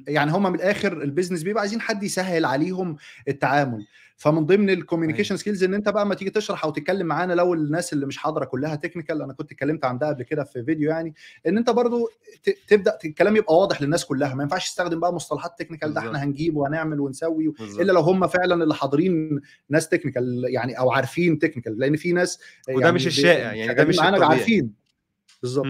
يعني هم من الاخر البيزنس بيبقى عايزين حد يسهل عليهم التعامل. فمن ضمن الكوميونيكيشن سكيلز ان انت بقى ما تيجي تشرح او تتكلم معانا، لو الناس اللي مش حاضره كلها تكنيكال، انا كنت اتكلمت عن ده قبل كده في فيديو، يعني ان انت برضو تبدا الكلام يبقى واضح للناس كلها. ما ينفعش تستخدم بقى مصطلحات تكنيكال، ده احنا هنجيب وهنعمل ونسوي الا لو هم فعلا اللي حاضرين ناس تكنيكال يعني او عارفين تكنيكال. لان في ناس وده يعني مش الشائع، يعني ده مش معانا الطبيعي. عارفين بالظبط.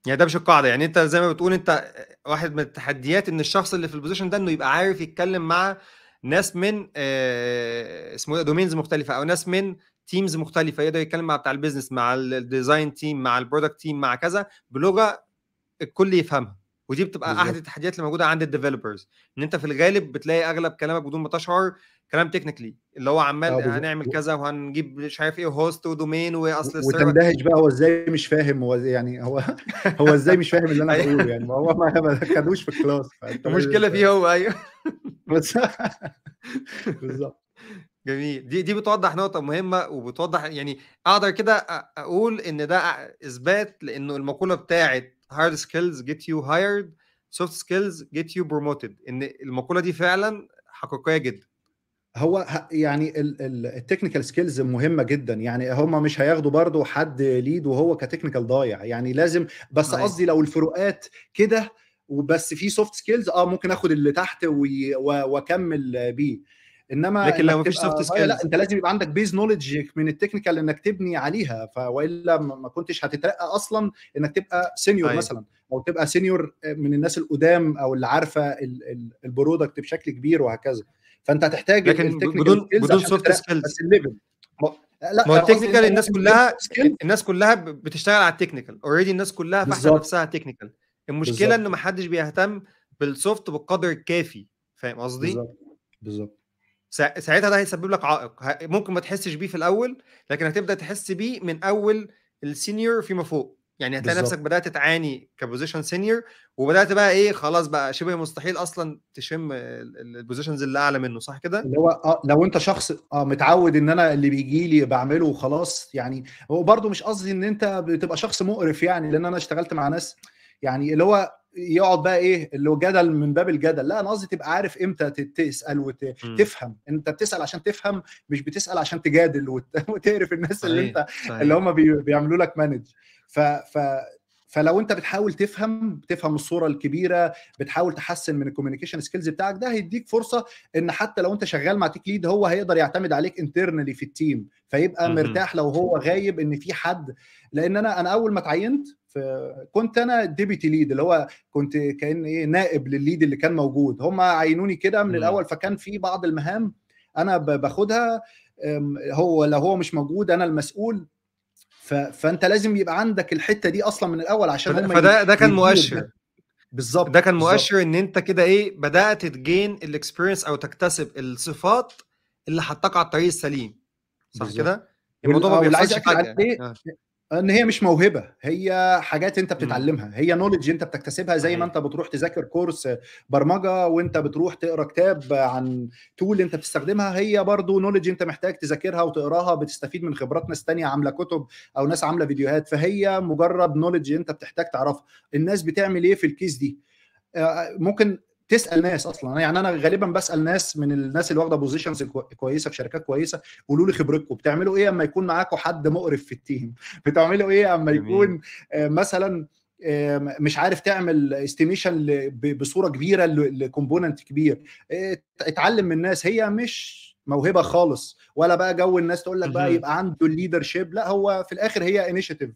يعني ده مش القاعده. يعني انت زي ما بتقول، انت واحد من التحديات ان الشخص اللي في البوزيشن ده انه يبقى عارف يتكلم مع ناس من اسمه ايه دومينز مختلفه، او ناس من تيمز مختلفه، يقدر يتكلم مع بتاع البيزنس، مع الديزاين تيم، مع البرودكت تيم، مع كذا، بلغه الكل يفهمها. ودي بتبقى احد التحديات اللي موجوده عند الديفلوبرز، ان انت في الغالب بتلاقي اغلب كلامك بدون ما تشعر كلام تكنيكلي، اللي هو عمال هنعمل كذا وهنجيب مش عارف ايه هوست ودومين واصل السيرفر، وتندهش بقى هو ازاي مش فاهم، هو يعني هو ازاي مش فاهم اللي انا بقوله، يعني ما هو ما خدوش في الكلاس. المشكله فيه هو. ايوه بالظبط. جميل. دي بتوضح نقطة مهمة، وبتوضح يعني اقدر كده اقول ان ده اثبات لانه المقولة بتاعت hard skills get you hired, soft skills get you promoted، ان المقولة دي فعلا حقيقية جدا. هو يعني التكنيكال سكيلز مهمه جدا، يعني هم مش هياخدوا برضو حد ليد وهو كتكنيكال ضايع، يعني لازم، بس صحيح. قصدي لو الفروقات كده وبس في سوفت سكيلز ممكن اخد اللي تحت واكمل بيه، انما لكن لو انك مفيش soft تبقى ضايع لا، skills. انت لازم يبقى عندك بيز نوليدج من التكنيكال انك تبني عليها، والا ما كنتش هتترقى اصلا انك تبقى سينيور صحيح. مثلا، او تبقى سينيور من الناس القدام او اللي عارفه البرودكت بشكل كبير وهكذا. فانت هتحتاج لكن التكنيكال سكيلز بدون عشان soft تترقى، skills. بس الليفل ما ما هو لا قصدي التكنيكال انت الناس ممكن بالسوفت كلها، سكيل. بتشتغل على التكنيكال اوريدي، الناس كلها فاحته بالظبط نفسها تكنيكال. المشكله بالظبط ان ما حدش بيهتم بالسوفت بالقدر الكافي. فاهم قصدي؟ بالظبط بالظبط ساعتها ده هيسبب لك عائق، ممكن ما تحسش بيه في الاول، لكن هتبدا تحس بيه من اول السينيور فيما فوق. يعني هتلاقي نفسك بالظبط بدات تعاني كبوزيشن سينيور، وبدات بقى ايه، خلاص بقى شبه مستحيل اصلا تشم البوزيشنز اللي اعلى منه، صح كده؟ اللي هو لو انت شخص متعود ان انا اللي بيجي لي بعمله وخلاص، يعني هو برضو مش قصدي ان انت بتبقى شخص مقرف، يعني لان انا اشتغلت مع ناس يعني اللي هو يقعد بقى ايه اللي هو جدل من باب الجدل، لا انا قصدي تبقى عارف امتى تسال وتفهم، انت بتسال عشان تفهم، مش بتسال عشان تجادل وتقرف الناس اللي صحيح. انت اللي صحيح. هم بيعملوا لك مانج. ف ف فلو انت بتحاول تفهم الصوره الكبيره، بتحاول تحسن من الكوميونيكيشن سكيلز بتاعك، ده هيديك فرصه ان حتى لو انت شغال مع تيك ليد هو هيقدر يعتمد عليك انترنالي في التيم، فيبقى مهم. مرتاح لو هو غايب ان في حد. لان انا اول ما اتعينت كنت انا ديبيتي ليد، اللي هو كنت كان ايه نائب للليد اللي كان موجود، هم عينوني كده من مم. الاول، فكان في بعض المهام انا باخدها، هو لو هو مش موجود انا المسؤول. فانت لازم يبقى عندك الحته دي اصلا من الاول عشان هم فده كان يديروا مؤشر. ده. ده بالظبط كان بالظبط مؤشر ان انت كده ايه، بدأت تجين الاكسبيرينس او تكتسب الصفات اللي حطاك على الطريق السليم، صح بالظبط. كده؟ الموضوع ما واللي عايز بيحصلش اكد فجأة. عليه ان هي مش موهبه، هي حاجات انت امم. بتتعلمها، هي نوليدج انت بتكتسبها، زي ما صحيح. انت بتروح تذاكر كورس برمجه، وانت بتروح تقرا كتاب عن تول انت بتستخدمها، هي برضو نوليدج انت محتاج تذاكرها وتقراها، بتستفيد من خبرات ناس تانية عامله كتب او ناس عامله فيديوهات، فهي مجرد نوليدج انت بتحتاج تعرفها. الناس بتعمل ايه في الكيس دي؟ ممكن تسال ناس اصلا، يعني انا غالبا بسال ناس من الناس اللي واخده بوزيشنز كويسه في شركات كويسه، قولوا لي خبرتكم، بتعملوا ايه اما يكون معاكم حد مقرف في التيم؟ بتعملوا ايه اما جميل. يكون مثلا مش عارف تعمل استيميشن بصوره كبيره لكومبوننت كبير؟ اتعلم من الناس، هي مش موهبه خالص، ولا بقى جو الناس تقول لك بقى مهم. يبقى عنده الليدرشيب، لا هو في الاخر هي انيشيتيف،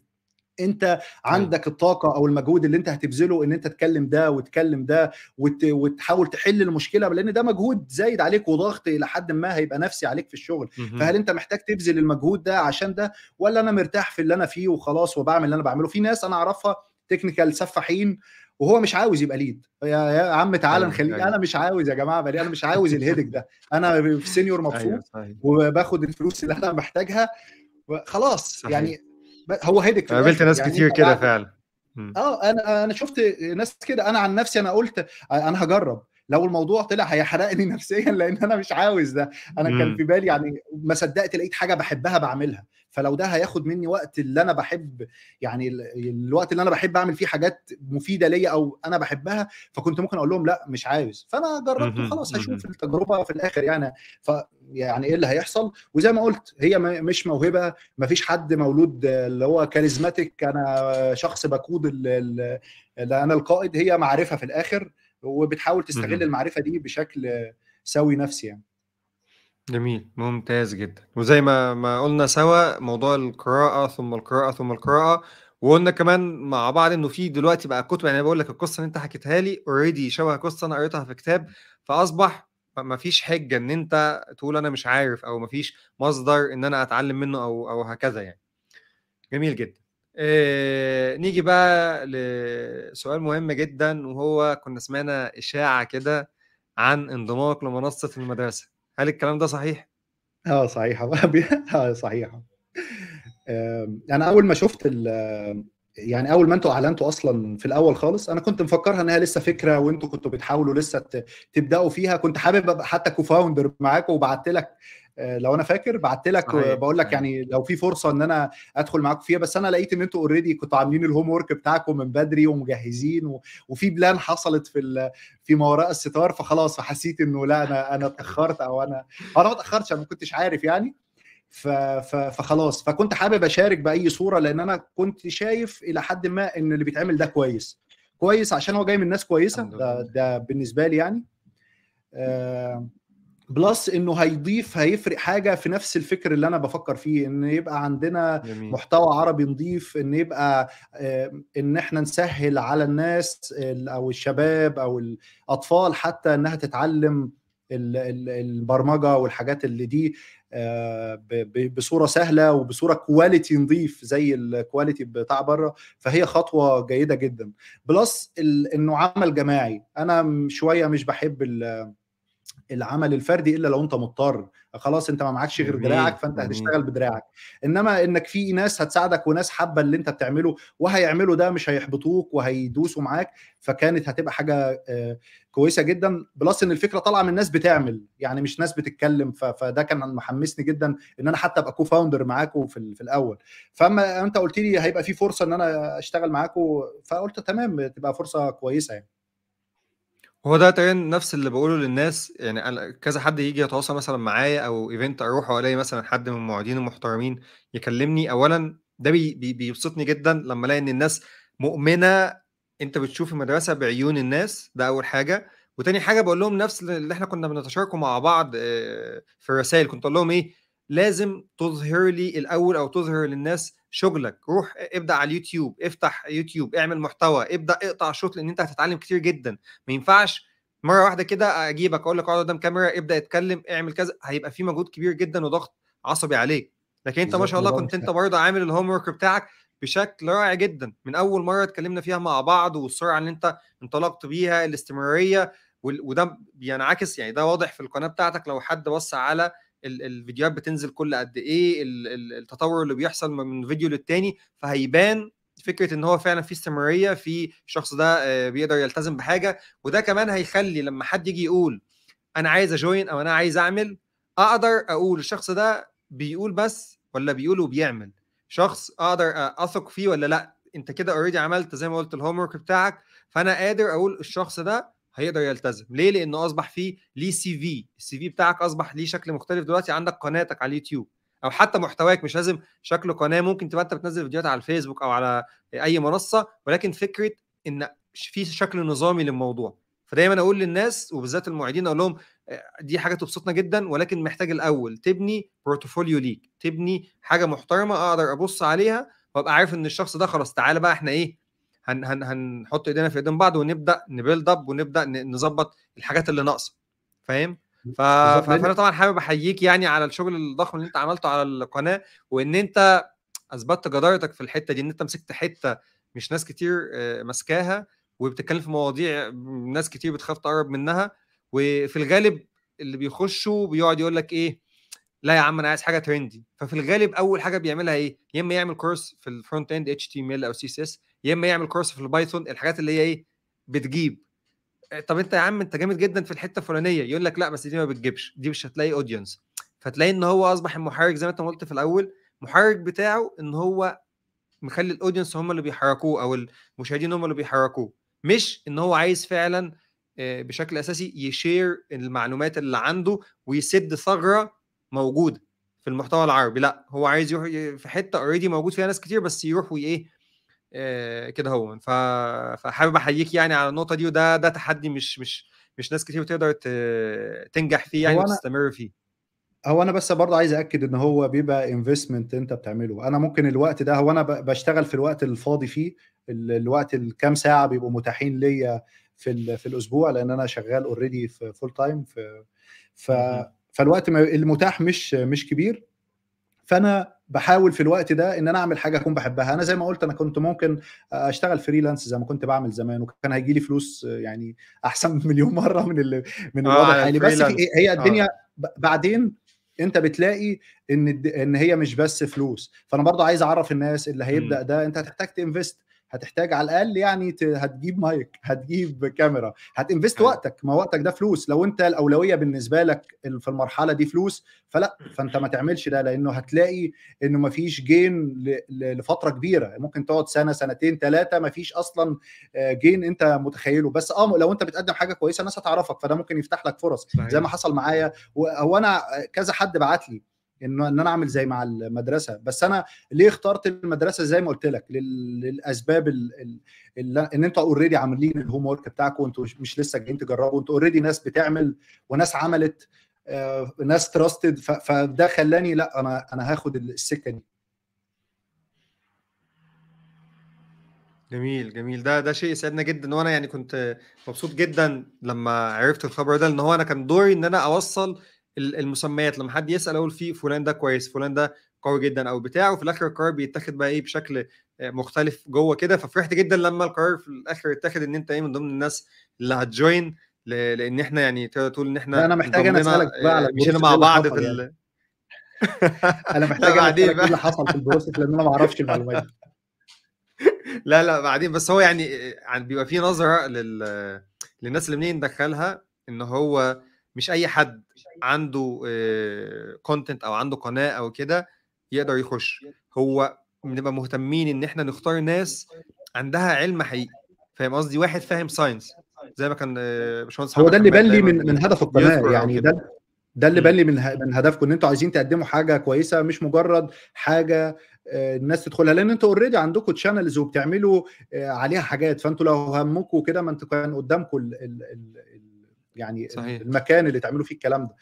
انت صحيح. عندك الطاقه او المجهود اللي انت هتبذله ان انت تكلم ده وتكلم ده وتحاول تحل المشكله، لان ده مجهود زايد عليك وضغط الى حد ما هيبقى نفسي عليك في الشغل. فهل مهم. انت محتاج تبذل المجهود ده عشان ده، ولا انا مرتاح في اللي انا فيه وخلاص وبعمل اللي انا بعمله؟ في ناس انا اعرفها تكنيكال سفاحين وهو مش عاوز يبقى ليد، يا عم تعالى ايوه. نخليك، ايوه. انا مش عاوز يا جماعه بقى، انا مش عاوز الهيدك ده، انا في سينيور ايوه. مبسوط صحيح. وباخد الفلوس اللي انا محتاجها خلاص صحيح. يعني. هو هيدك في قابلت الاخر، ناس يعني انت كتير كده فعلا. مم. انا شفت ناس كده، انا عن نفسي انا قلت انا هجرب، لو الموضوع طلع هيحرقني نفسيا لان انا مش عاوز ده، انا كان في مم. بالي يعني ما صدقت لقيت حاجه بحبها بعملها، فلو ده هياخد مني وقت اللي انا بحب، يعني الوقت اللي انا بحب اعمل فيه حاجات مفيده ليا او انا بحبها، فكنت ممكن اقول لهم لا مش عاوز، فانا جربت مهم. وخلاص هشوف مهم. التجربه في الاخر يعني. ف يعني ايه اللي هيحصل؟ وزي ما قلت هي مش موهبه، ما فيش حد مولود اللي هو كاريزماتيك، انا شخص بقود اللي انا القائد، هي معرفه في الاخر، وبتحاول تستغل مهم. المعرفه دي بشكل سوي نفسي يعني. جميل. ممتاز جدا. وزي ما قلنا سوا، موضوع القراءة ثم القراءة ثم القراءة، وقلنا كمان مع بعض انه في دلوقتي بقى كتب. يعني انا بقول لك القصة اللي انت حكيتها لي اوريدي شبه قصة انا قريتها في كتاب، فاصبح ما فيش حجة ان انت تقول انا مش عارف، او ما فيش مصدر ان انا اتعلم منه او هكذا يعني. جميل جدا. نيجي بقى لسؤال مهم جدا، وهو كنا سمعنا إشاعة كده عن انضمامك لمنصة المدرسة، هل الكلام ده صحيح؟ صحيحه صحيحه. انا اول ما شفت يعني اول ما انتوا اعلنتوا اصلا في الاول خالص، انا كنت مفكرها انها لسه فكره وانتوا كنتوا بتحاولوا لسه تبداوا فيها، كنت حابب ابقى حتى كوفاوندر معاكم، وبعت لك لو انا فاكر بعت لك صحيح بقول لك صحيح. يعني لو في فرصه ان انا ادخل معاكم فيها، بس انا لقيت ان انتوا اوريدي كنتوا عاملين الهوم ورك بتاعكم من بدري ومجهزين وفي بلان حصلت في ما وراء الستار، فخلاص فحسيت انه لا انا اتاخرت، او انا ما اتاخرتش، انا ما كنتش عارف يعني. فخلاص، فكنت حابب اشارك باي صوره، لان انا كنت شايف الى حد ما ان اللي بيتعمل ده كويس كويس، عشان هو جاي من ناس كويسه، الحمد لله. ده بالنسبه لي يعني. بلس انه هيفرق حاجه في نفس الفكر اللي انا بفكر فيه، ان يبقى عندنا جميل. محتوى عربي نظيف، ان يبقى ان احنا نسهل على الناس او الشباب او الاطفال حتى انها تتعلم البرمجه والحاجات اللي دي بصوره سهله وبصوره كواليتي نظيف زي الكواليتي بتاع بره. فهي خطوه جيده جدا. بلس انه عمل جماعي، انا شويه مش بحب العمل الفردي الا لو انت مضطر، خلاص انت ما معكش غير دراعك جميل فانت جميل. هتشتغل بدراعك. انما انك في ناس هتساعدك وناس حابه اللي انت بتعمله وهيعملوا ده، مش هيحبطوك وهيدوسوا معاك، فكانت هتبقى حاجه كويسه جدا. بلس ان الفكره طالعه من ناس بتعمل، يعني مش ناس بتتكلم، فده كان محمسني جدا ان انا حتى ابقى كو فاوندر معاكم في الاول. فاما انت قلت لي هيبقى في فرصه ان انا اشتغل معاكم، فقلت تمام، تبقى فرصه كويسه يعني. هو ده تقريبا نفس اللي بقوله للناس، يعني أنا كذا حد يجي يتواصل مثلا معايا او ايفنت اروح والاقي مثلا حد من المعيدين المحترمين يكلمني. اولا ده بيبسطني جدا لما الاقي ان الناس مؤمنه، انت بتشوف المدرسه بعيون الناس، ده اول حاجه. وتاني حاجه بقول لهم نفس اللي احنا كنا بنتشاركوا مع بعض في الرسائل، كنت اقول لهم ايه، لازم تظهر لي الاول او تظهر للناس شغلك. روح ابدا على اليوتيوب، افتح يوتيوب، اعمل محتوى، ابدا اقطع شوط، لان انت هتتعلم كتير جدا. ما ينفعش مره واحده كده اجيبك اقول لك اقعد قدام كاميرا ابدا اتكلم اعمل كذا، هيبقى في مجهود كبير جدا وضغط عصبي عليك. لكن انت ما بالظبط، شاء الله الموضوع كنت مش انت سهل. برضه عامل الهوم ورك بتاعك بشكل رائع جدا من اول مره اتكلمنا فيها مع بعض، والسرعه اللي انت انطلقت بيها، الاستمراريه، وده بينعكس يعني، ده واضح في القناه بتاعتك. لو حد بص على الفيديوهات بتنزل كل قد ايه، التطور اللي بيحصل من فيديو للتاني، فهيبان فكره ان هو فعلا في استمراريه في الشخص ده، بيقدر يلتزم بحاجه. وده كمان هيخلي لما حد يجي يقول انا عايز اجوين او انا عايز اعمل، اقدر اقول الشخص ده بيقول بس ولا بيقول وبيعمل، شخص اقدر اثق فيه ولا لا. انت كده اوريدي عملت زي ما قلت الهوم ورك بتاعك، فانا قادر اقول الشخص ده هيقدر يلتزم. ليه؟ لانه اصبح فيه ليه سي في، السي في بتاعك اصبح ليه شكل مختلف دلوقتي، عندك قناتك على اليوتيوب، او حتى محتواك مش لازم شكل قناه، ممكن تبقى انت بتنزل فيديوهات على الفيسبوك او على اي منصه، ولكن فكره ان في شكل نظامي للموضوع. فدايما اقول للناس وبالذات المعيدين اقول لهم دي حاجه تبسطنا جدا، ولكن محتاج الاول تبني بورتفوليو ليك، تبني حاجه محترمه اقدر ابص عليها وابقى عارف ان الشخص ده خلاص تعالى بقى احنا ايه، هنحط ايدينا في ايدين بعض ونبدا نبيلد اب ونبدا نظبط الحاجات اللي ناقصه. فاهم؟ بالظبط، فانا طبعا حابب احييك يعني على الشغل الضخم اللي انت عملته على القناه، وان انت اثبتت جدارتك في الحته دي، ان انت مسكت حته مش ناس كتير ماسكاها، وبتتكلم في مواضيع ناس كتير بتخاف تقرب منها. وفي الغالب اللي بيخشوا بيقعد يقول لك ايه، لا يا عم انا عايز حاجه ترندي. ففي الغالب اول حاجه بيعملها ايه، يا اما يعمل كورس في الفرونت اند اتش تي ام ال او سي اس اس، يا اما يعمل كورس في البايثون، الحاجات اللي هي ايه بتجيب. طب انت يا عم انت جامد جدا في الحته الفلانيه، يقول لك لا بس دي ما بتجيبش، دي مش هتلاقي اودينس. فتلاقي ان هو اصبح المحرك زي ما انت قلت في الاول، المحرك بتاعه ان هو مخلي الاودينس هم اللي بيحركوه، او المشاهدين هم اللي بيحركوه، مش ان هو عايز فعلا بشكل اساسي يشير المعلومات اللي عنده ويسد ثغره موجوده في المحتوى العربي. لا هو عايز يروح في حته اوريدي موجود فيها ناس كتير، بس يروح وايه كده. هو فحابب احييك يعني على النقطه دي، وده تحدي مش ناس كتير بتقدر تنجح فيه يعني هو انا وتستمر فيه. هو انا بس برضه عايز اكد ان هو بيبقى انفستمنت انت بتعمله. انا ممكن الوقت ده هو انا بشتغل في الوقت الفاضي فيه، الوقت الكام ساعه بيبقوا متاحين ليا في الاسبوع، لان انا شغال اوريدي في فول تايم ف مهم. فالوقت المتاح مش كبير. فانا بحاول في الوقت ده ان انا اعمل حاجه اكون بحبها. انا زي ما قلت انا كنت ممكن اشتغل فريلانس زي ما كنت بعمل زمان، وكان هيجي لي فلوس يعني احسن مليون مره من الوضع على الحالي. بس الفريلانس هي الدنيا اه. بعدين انت بتلاقي ان هي مش بس فلوس. فانا برضو عايز اعرف الناس اللي هيبدا مم. ده انت هتحتاج تنفست، هتحتاج على الاقل يعني هتجيب مايك، هتجيب كاميرا، هتنفست أيوة. وقتك. ما وقتك ده فلوس. لو انت الاولويه بالنسبه لك في المرحله دي فلوس، فانت ما تعملش ده، لانه هتلاقي انه ما فيش جين لفتره كبيره. ممكن تقعد سنه سنتين ثلاثه ما فيش اصلا جين انت متخيله. بس لو انت بتقدم حاجه كويسه الناس هتعرفك، فده ممكن يفتح لك فرص زي ما صحيح. حصل معايا. هو انا كذا حد بعت لي ان انا اعمل زي مع المدرسه. بس انا ليه اخترت المدرسه زي ما قلت لك؟ للاسباب ان انتوا اوريدي عاملين الهوم ورك بتاعكم، انتوا مش لسه جايين تجربوا، انتوا اوريدي ناس بتعمل وناس عملت، ناس تراستد. فده خلاني لا، انا هاخد السكه دي. جميل جميل، ده شيء يسعدنا جدا، وانا يعني كنت مبسوط جدا لما عرفت الخبر ده، لان هو انا كان دوري ان انا اوصل المسميات. لما حد يسال اقول فيه فلان ده كويس، فلان ده قوي جدا او بتاع، وفي الاخر القرار بيتاخد بقى ايه بشكل مختلف جوه كده. ففرحت جدا لما القرار في الاخر اتاخد ان انت ايه من ضمن الناس اللي هتجوين، لان احنا يعني تقدر تقول ان لا، احنا انا محتاج انضم انا لنا، اسالك بقى على مشينا البروسيس مع ايه اللي بعض حصل يعني. انا لا محتاج انا بعدين اسالك ايه بقى. اللي حصل في البروسيس، لان انا ما اعرفش المعلومات دي. لا بعدين، بس هو يعني بيبقى في نظرة للناس اللي منين ندخلها، ان هو مش اي حد عنده كونتنت او عنده قناة او كده يقدر يخش. هو بنبقى مهتمين ان احنا نختار ناس عندها علم حقيقي، فاهم قصدي؟ واحد فاهم ساينس، زي ما كان باشمهندس هو محمد ده اللي حماد بان لي دايما من هدف القناه بيذكر او يعني. كده. ده اللي بان امم لي من هدفكم، ان انتوا عايزين تقدموا حاجه كويسه، مش مجرد حاجه الناس تدخلها. لان انتوا اوريدي عندكم تشانلز وبتعملوا عليها حاجات. فانتوا لو همكم كده ما انتوا كان قدامكم يعني صحيح. المكان اللي تعملوا فيه الكلام ده.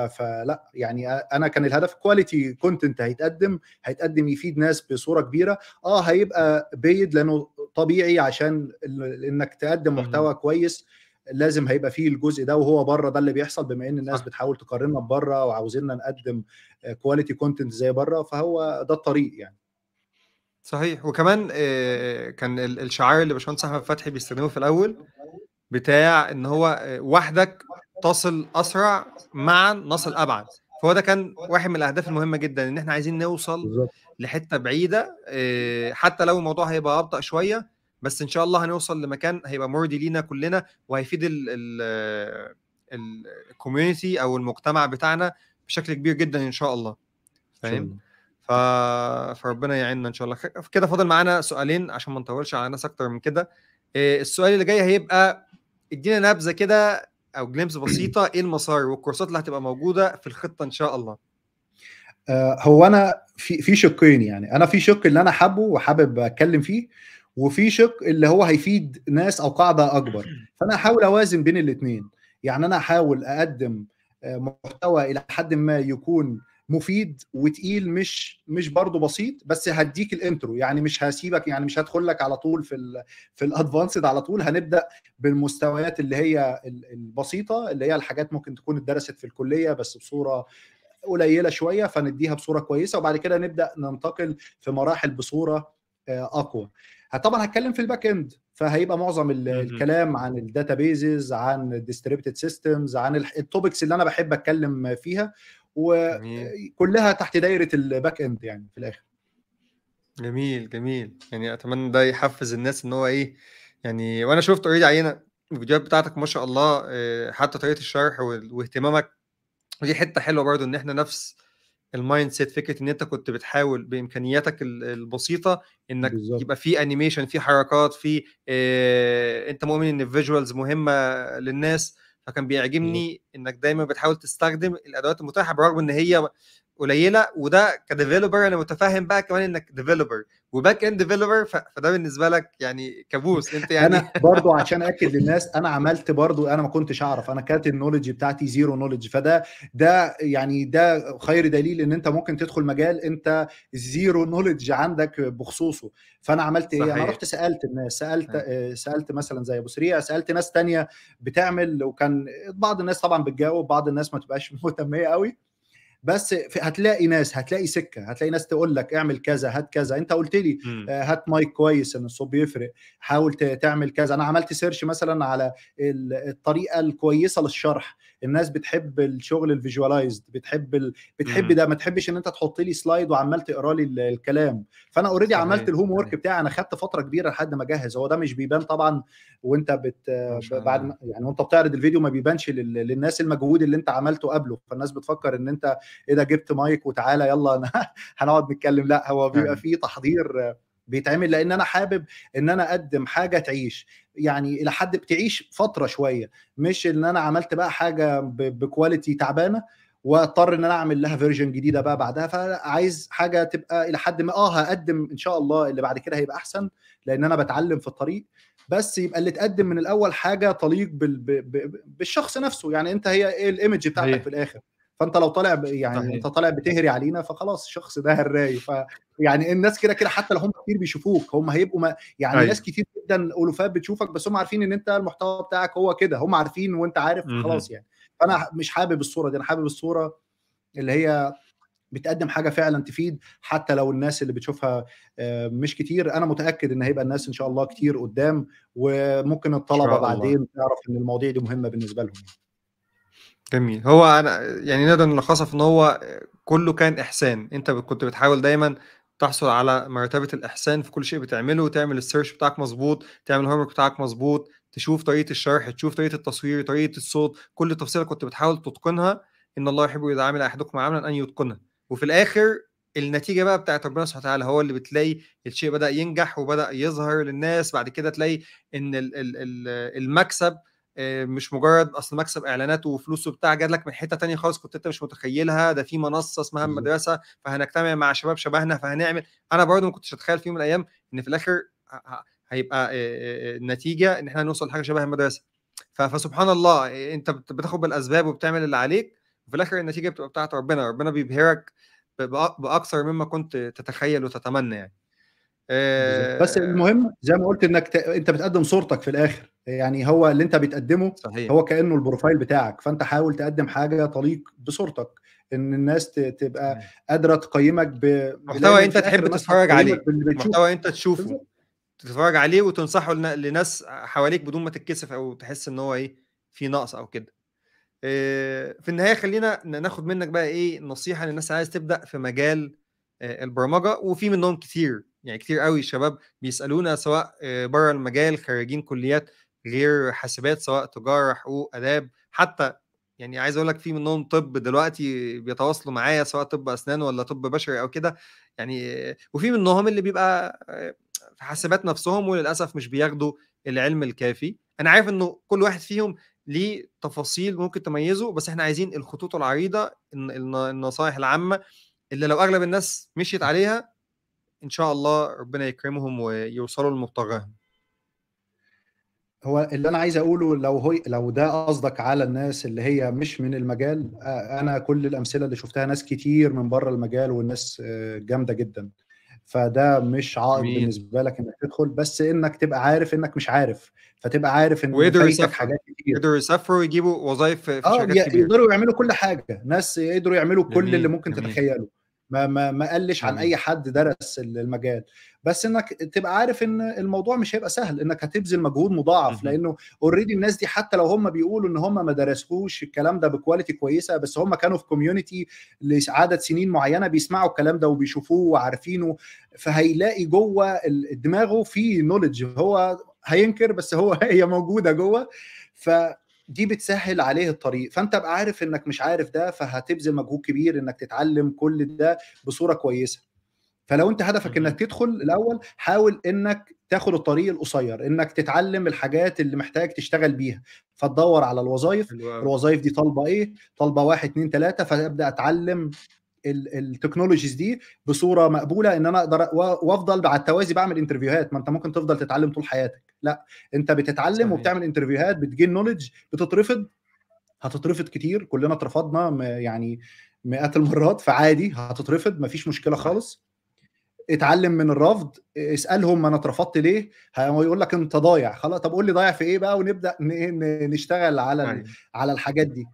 فلا يعني انا كان الهدف كواليتي كونتنت هيتقدم يفيد ناس بصوره كبيره. هيبقى بيد لانه طبيعي، عشان انك تقدم مهم. محتوى كويس لازم هيبقى فيه الجزء ده. وهو بره ده اللي بيحصل، بما ان الناس صح. بتحاول تقارننا بره وعاوزيننا نقدم كواليتي كونتنت زي بره، فهو ده الطريق يعني. صحيح. وكمان كان الشعار اللي باشمهندس احمد فتحي بيستخدمه في الاول، بتاع ان هو وحدك تصل اسرع، معا نصل ابعد. فهو ده كان واحد من الاهداف المهمه جدا، ان احنا عايزين نوصل بالظبط. لحته بعيده، حتى لو الموضوع هيبقى ابطا شويه، بس ان شاء الله هنوصل لمكان هيبقى مرضي لينا كلنا، وهيفيد الكوميونتي او المجتمع بتاعنا بشكل كبير جدا ان شاء الله، ان شاء فاهم؟ الله. ف... فربنا يعيننا ان شاء الله. كده فاضل معانا سؤالين عشان ما نطولش على ناس اكتر من كده. السؤال اللي جاي هيبقى ادينا نبذه كده او جليمس بسيطه، ايه المسار والكورسات اللي هتبقى موجوده في الخطه ان شاء الله؟ هو انا في شقين يعني. انا في شق اللي انا حابه وحابب اتكلم فيه، وفي شق اللي هو هيفيد ناس او قاعده اكبر. فانا هحاول اوازن بين الاثنين. يعني انا هحاول اقدم محتوى الى حد ما يكون مفيد وتقيل، مش برضه بسيط. بس هديك الانترو يعني، مش هسيبك يعني، مش هدخل لك على طول في الادفانسد على طول. هنبدا بالمستويات اللي هي البسيطه، اللي هي الحاجات ممكن تكون اتدرست في الكليه بس بصوره قليله شويه، فنديها بصوره كويسه. وبعد كده نبدا ننتقل في مراحل بصوره اقوى. طبعا هتكلم في الباك اند، فهيبقى معظم مهم. الكلام عن الداتابيزز، عن الديستريبيوتد سيستمز، عن التوبكس اللي انا بحب اتكلم فيها، جميل وكلها تحت دايره الباك اند يعني في الاخر. جميل جميل، يعني اتمنى ده يحفز الناس ان هو ايه يعني. وانا شفت اوريدي عينه الفيديوهات بتاعتك ما شاء الله، حتى طريقه الشرح واهتمامك. ودي حته حلوه برضو، ان احنا نفس المايند سيت، فكره ان انت كنت بتحاول بامكانياتك البسيطه انك بالظبط. يبقى في انيميشن، في حركات، في انت مؤمن ان الفيجوالز مهمه للناس. فكان بالظبط. بيعجبني انك دايما بتحاول تستخدم الادوات المتاحه برغم ان هي قليله. وده كديفيلوبر انا متفاهم بقى كمان انك ديفيلوبر وباك اند ديفيلوبر، فده بالنسبه لك يعني كابوس انت يعني. انا برضو عشان اكد للناس، انا عملت برضو، انا ما كنتش اعرف، انا كانت النولج بتاعتي زيرو نولج. ده يعني ده خير دليل ان انت ممكن تدخل مجال انت زيرو نولج عندك بخصوصه. فانا عملت ايه؟ انا صحيح. رحت سالت الناس، سالت مثلا زي ابو سريع، سالت ناس تانية بتعمل، وكان بعض الناس طبعا بتجاوب، بعض الناس ما تبقاش مهتميه قوي. بس هتلاقي ناس، هتلاقي سكه، هتلاقي ناس تقول لك اعمل كذا، هات كذا. انت قلت لي هات مايك كويس ان الصوت بيفرق، حاول تعمل كذا. انا عملت سيرش مثلا على الطريقه الكويسه للشرح. الناس بتحب الشغل الفيجوالايزد، بتحب ده، ما تحبش ان انت تحط لي سلايد وعمال تقرا لي الكلام. فانا اوريدي عملت الهوم ورك بتاعي، انا خدت فتره كبيره لحد ما اجهز. هو ده مش بيبان طبعا وانت بعد يعني وانت بتعرض الفيديو، ما بيبانش للناس المجهود اللي انت عملته قبله. فالناس بتفكر ان انت ايه ده، جبت مايك وتعالى يلا هنقعد نتكلم. لا، هو بيبقى فيه تحضير بيتعمل، لان انا حابب ان انا اقدم حاجه تعيش، يعني الى حد بتعيش فتره شويه، مش ان انا عملت بقى حاجه بكواليتي تعبانه واضطر ان انا اعمل لها فيرجن جديده بقى بعدها. فعايز حاجه تبقى الى حد ما هقدم ان شاء الله اللي بعد كده هيبقى احسن، لان انا بتعلم في الطريق. بس يبقى اللي تقدم من الاول حاجه تليق بالشخص نفسه. يعني انت هي ايه الايمج بتاعتك في الاخر؟ فانت لو طالع يعني انت طالع بتهري علينا، فخلاص الشخص ده هراي. يعني الناس كده كده حتى لو هم كتير بيشوفوك، هم هيبقوا يعني ناس كتير جدا الوفات بتشوفك، بس هم عارفين ان انت المحتوى بتاعك هو كده، هم عارفين وانت عارف، خلاص يعني. فانا مش حابب الصوره دي، انا حابب الصوره اللي هي بتقدم حاجه فعلا تفيد، حتى لو الناس اللي بتشوفها مش كتير. انا متاكد ان هيبقى الناس ان شاء الله كتير قدام، وممكن الطلبه بعدين تعرف ان المواضيع دي مهمه بالنسبه لهم. جميل. هو انا يعني نقدر نلخصها في ان هو كله كان احسان. انت كنت بتحاول دايما تحصل على مرتبه الاحسان في كل شيء بتعمله، تعمل السيرش بتاعك مظبوط، تعمل الهومورك بتاعك مظبوط، تشوف طريقه الشرح، تشوف طريقه التصوير، طريقه الصوت، كل تفصيله كنت بتحاول تتقنها. ان الله يحب اذا عمل احدكم عملا ان يتقنه. وفي الاخر النتيجه بقى بتاعت ربنا سبحانه وتعالى، هو اللي بتلاقي الشيء بدا ينجح وبدا يظهر للناس. بعد كده تلاقي ان المكسب مش مجرد اصل مكسب اعلانات وفلوس وبتاع، جات لك من حته تانية خالص كنت انت مش متخيلها. ده في منصه اسمها المدرسه، فهنجتمع مع شباب شبهنا فهنعمل. انا برضو ما كنتش اتخيل في يوم من الايام ان في الاخر هيبقى النتيجه ان احنا نوصل لحاجه شبه المدرسه. فسبحان الله، انت بتاخد بالاسباب وبتعمل اللي عليك، وفي الاخر النتيجه بتبقى بتاعت ربنا. ربنا بيبهرك باكثر مما كنت تتخيل وتتمنى يعني. بس المهم زي ما قلت انك انت بتقدم صورتك في الاخر، يعني هو اللي انت بتقدمه صحيح. هو كانه البروفايل بتاعك. فانت حاول تقدم حاجه تليق بصورتك، ان الناس تبقى قادره تقيمك محتوى لان انت في الاخر تحب الناس تتفرج هتقيمك عليه، باللي بتشوفه. محتوى انت تشوفه تتفرج عليه وتنصحه لناس حواليك بدون ما تتكسف او تحس ان هو ايه في نقص او كده. في النهايه خلينا ناخد منك بقى ايه نصيحه للناس عايز تبدا في مجال البرمجه، وفي منهم كتير يعني كتير قوي شباب بيسالونا، سواء بره المجال خريجين كليات غير حاسبات، سواء تجاره، حقوق، اداب، حتى يعني عايز اقول لك في منهم طب دلوقتي بيتواصلوا معايا، سواء طب اسنان ولا طب بشري او كده يعني. وفي منهم اللي بيبقى في حاسبات نفسهم وللاسف مش بياخدوا العلم الكافي. انا عارف انه كل واحد فيهم ليه تفاصيل ممكن تميزه، بس احنا عايزين الخطوط العريضه، النصائح العامه اللي لو اغلب الناس مشيت عليها ان شاء الله ربنا يكرمهم ويوصلوا لمبتغاهم. هو اللي انا عايز اقوله، لو ده قصدك على الناس اللي هي مش من المجال، انا كل الامثله اللي شفتها ناس كتير من بره المجال، والناس جامده جدا. فده مش عائق جميل. بالنسبه لك انك تدخل، بس انك تبقى عارف انك مش عارف، فتبقى عارف ان وقدروا فايتك يسافروا، حاجات كتير. قدروا يسافروا ويجيبوا وظائف في شركات كبيره. يقدروا يعملوا كل حاجه، ناس يقدروا يعملوا كل اللي جميل ممكن جميل تتخيله. ما قلش عن جميل. اي حد درس المجال. بس انك تبقى عارف ان الموضوع مش هيبقى سهل، انك هتبذل مجهود مضاعف، لانه اوريدي الناس دي حتى لو هم بيقولوا ان هم ما درسوش الكلام ده بكواليتي كويسه، بس هم كانوا في كوميونتي لعدد سنين معينه بيسمعوا الكلام ده وبيشوفوه وعارفينه. فهيلاقي جوه دماغه في نوليدج، هو هينكر بس هي موجوده جوه. دي بتسهل عليه الطريق. فانت بقى عارف انك مش عارف ده، فهتبذل مجهود كبير انك تتعلم كل ده بصوره كويسه. فلو انت هدفك انك تدخل الاول، حاول انك تاخد الطريق القصير، انك تتعلم الحاجات اللي محتاج تشتغل بيها. فتدور على الوظائف، الوظائف دي طالبه ايه، طالبه 1 2 3، فابدا اتعلم التكنولوجيز دي بصوره مقبوله، ان انا اقدر وافضل على التوازي بعمل انترفيوهات. ما انت ممكن تفضل تتعلم طول حياتك، لا، انت بتتعلم صحيح. وبتعمل انترفيوهات، بتجين نوليدج، بتترفض، هتترفض كتير، كلنا اترفضنا يعني مئات المرات، فعادي هتترفض، مفيش مشكله صح. خالص. اتعلم من الرفض، اسالهم انا اترفضت ليه، هو يقول لك انت ضايع، خلاص طب قول لي ضايع في ايه بقى، ونبدا نشتغل على الحاجات دي.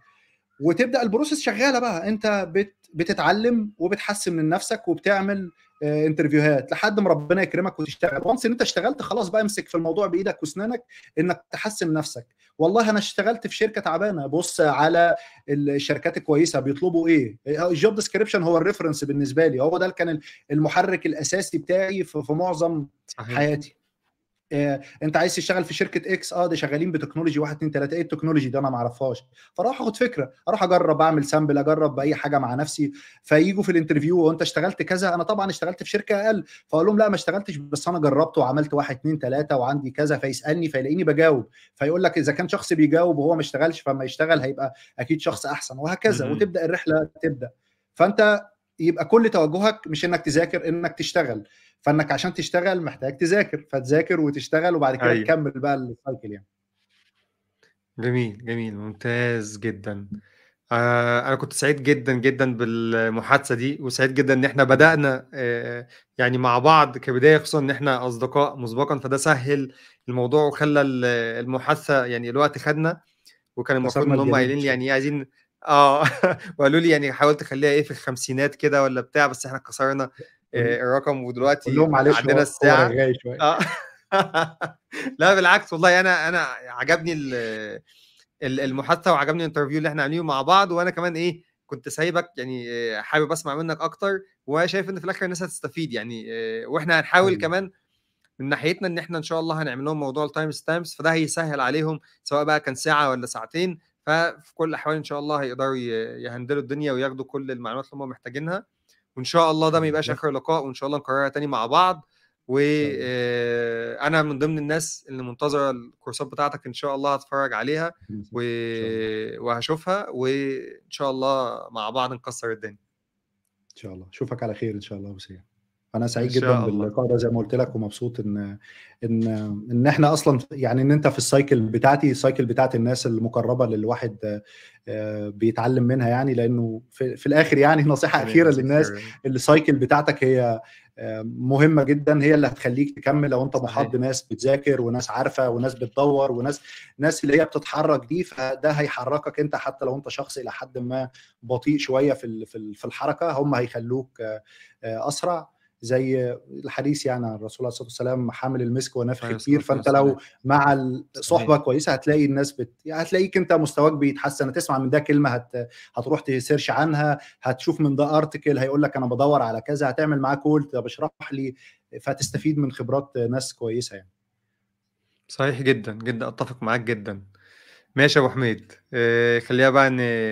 وتبدا البروسيس شغاله بقى، انت بتتعلم وبتحسن من نفسك وبتعمل انترفيوهات لحد ما ربنا يكرمك وتشتغل. وانس ان انت اشتغلت خلاص بقى امسك في الموضوع بايدك واسنانك انك تحسن نفسك. والله انا اشتغلت في شركه تعبانه، بص على الشركات الكويسه بيطلبوا ايه. الجوب ديسكريبشن هو الريفرنس بالنسبه لي، هو ده كان المحرك الاساسي بتاعي في معظم صحيح. حياتي. انت عايز تشتغل في شركه اكس، ده شغالين بتكنولوجي 1 2 3، ايه التكنولوجي ده انا ما اعرفهاش، فاروح اخد فكره، اروح اجرب اعمل سامبل، اجرب باي حاجه مع نفسي. فييجوا في الانترفيو وانت اشتغلت كذا، انا طبعا اشتغلت في شركه اقل، فاقول لهم لا ما اشتغلتش بس انا جربت وعملت 1 2 3 وعندي كذا، فيسالني فيلاقيني بجاوب، فيقول لك اذا كان شخص بيجاوب وهو ما اشتغلش فما يشتغل هيبقى اكيد شخص احسن، وهكذا. م-م. وتبدا الرحله تبدا. فانت يبقى كل توجهك مش انك تذاكر، انك تشتغل. فانك عشان تشتغل محتاج تذاكر، فتذاكر وتشتغل وبعد كده ايوه. تكمل بقى السايكل يعني. جميل جميل، ممتاز جدا. انا كنت سعيد جدا جدا بالمحادثه دي، وسعيد جدا ان احنا بدانا يعني مع بعض كبدايه، خصوصا ان احنا اصدقاء مسبقا، فده سهل الموضوع وخلى المحادثه يعني الوقت خدنا. وكان المفروض كسرنا ان هم الجليد قايلين لي شويه. يعني إيه عايزين. اه وقالوا لي يعني حاولت اخليها ايه في الخمسينات كده ولا بتاع، بس احنا كسرنا قول الرقم قول ودلوقتي لهم معلش، عدينا هو الساعه. رغاي شويه. اه لا بالعكس والله، انا عجبني المحادثه، وعجبني الانترفيو اللي احنا عاملينه مع بعض. وانا كمان ايه كنت سايبك يعني حابب اسمع منك اكتر، وشايف ان في الاخر الناس هتستفيد يعني. واحنا هنحاول حبيبي. كمان من ناحيتنا ان احنا ان شاء الله هنعمل لهم موضوع التايم ستامبس، فده هيسهل عليهم سواء بقى كان ساعه ولا ساعتين. ففي كل الاحوال ان شاء الله هيقدروا يهندلوا الدنيا وياخدوا كل المعلومات اللي هم محتاجينها. وان شاء الله ده ما يبقاش بالظبط. اخر لقاء، وان شاء الله نكررها تاني مع بعض. ان شاء الله. وانا من ضمن الناس اللي منتظره الكورسات بتاعتك، ان شاء الله هتفرج عليها ان شاء الله. وهشوفها، وان شاء الله مع بعض نكسر الدنيا. ان شاء الله اشوفك على خير ان شاء الله يا وسيم. انا ان سعيد جدا شاء الله. باللقاء ده زي ما قلت لك، ومبسوط ان ان احنا اصلا يعني ان انت في السايكل بتاعتي، السايكل بتاعت الناس المقربه اللي الواحد بيتعلم منها يعني. لانه في الاخر يعني نصيحه ربنا اخيره يجزيك للناس، خير. السايكل بتاعتك هي مهمه جدا، هي اللي هتخليك تكمل. لو انت محاط صحيح. بناس بتذاكر وناس عارفه وناس بتدور ناس اللي هي بتتحرك دي، فده هيحركك انت. حتى لو انت شخص الى حد ما بطيء شويه في الحركه، هم هيخلوك اسرع. زي الحديث يعني عن الرسول عليه الصلاه والسلام، حامل المسك ونافخ عليه الكير. الصلاه فانت والسلام. لو مع صحيح. الصحبه كويسه هتلاقي الناس يعني هتلاقيك انت مستواك بيتحسن. هتسمع من ده كلمه هتروح تسيرش عنها، هتشوف من ده ارتكل هيقول لك انا بدور على كذا، هتعمل معاه كول طب اشرح لي، فتستفيد من خبرات ناس كويسه يعني. صحيح جدا جدا، اتفق معاك جدا. ماشي يا ابو حميد، خلينا بقى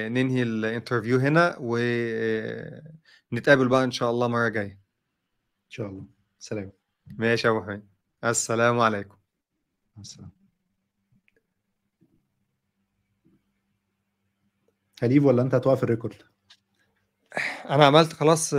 ننهي الانترفيو هنا، ونتقابل بقى ان شاء الله مره جايه. ان شاء الله. سلام. ماشي يا ابو حميد، السلام عليكم. مع السلامه. هليف ولا انت هتوقف الريكورد؟ انا عملت خلاص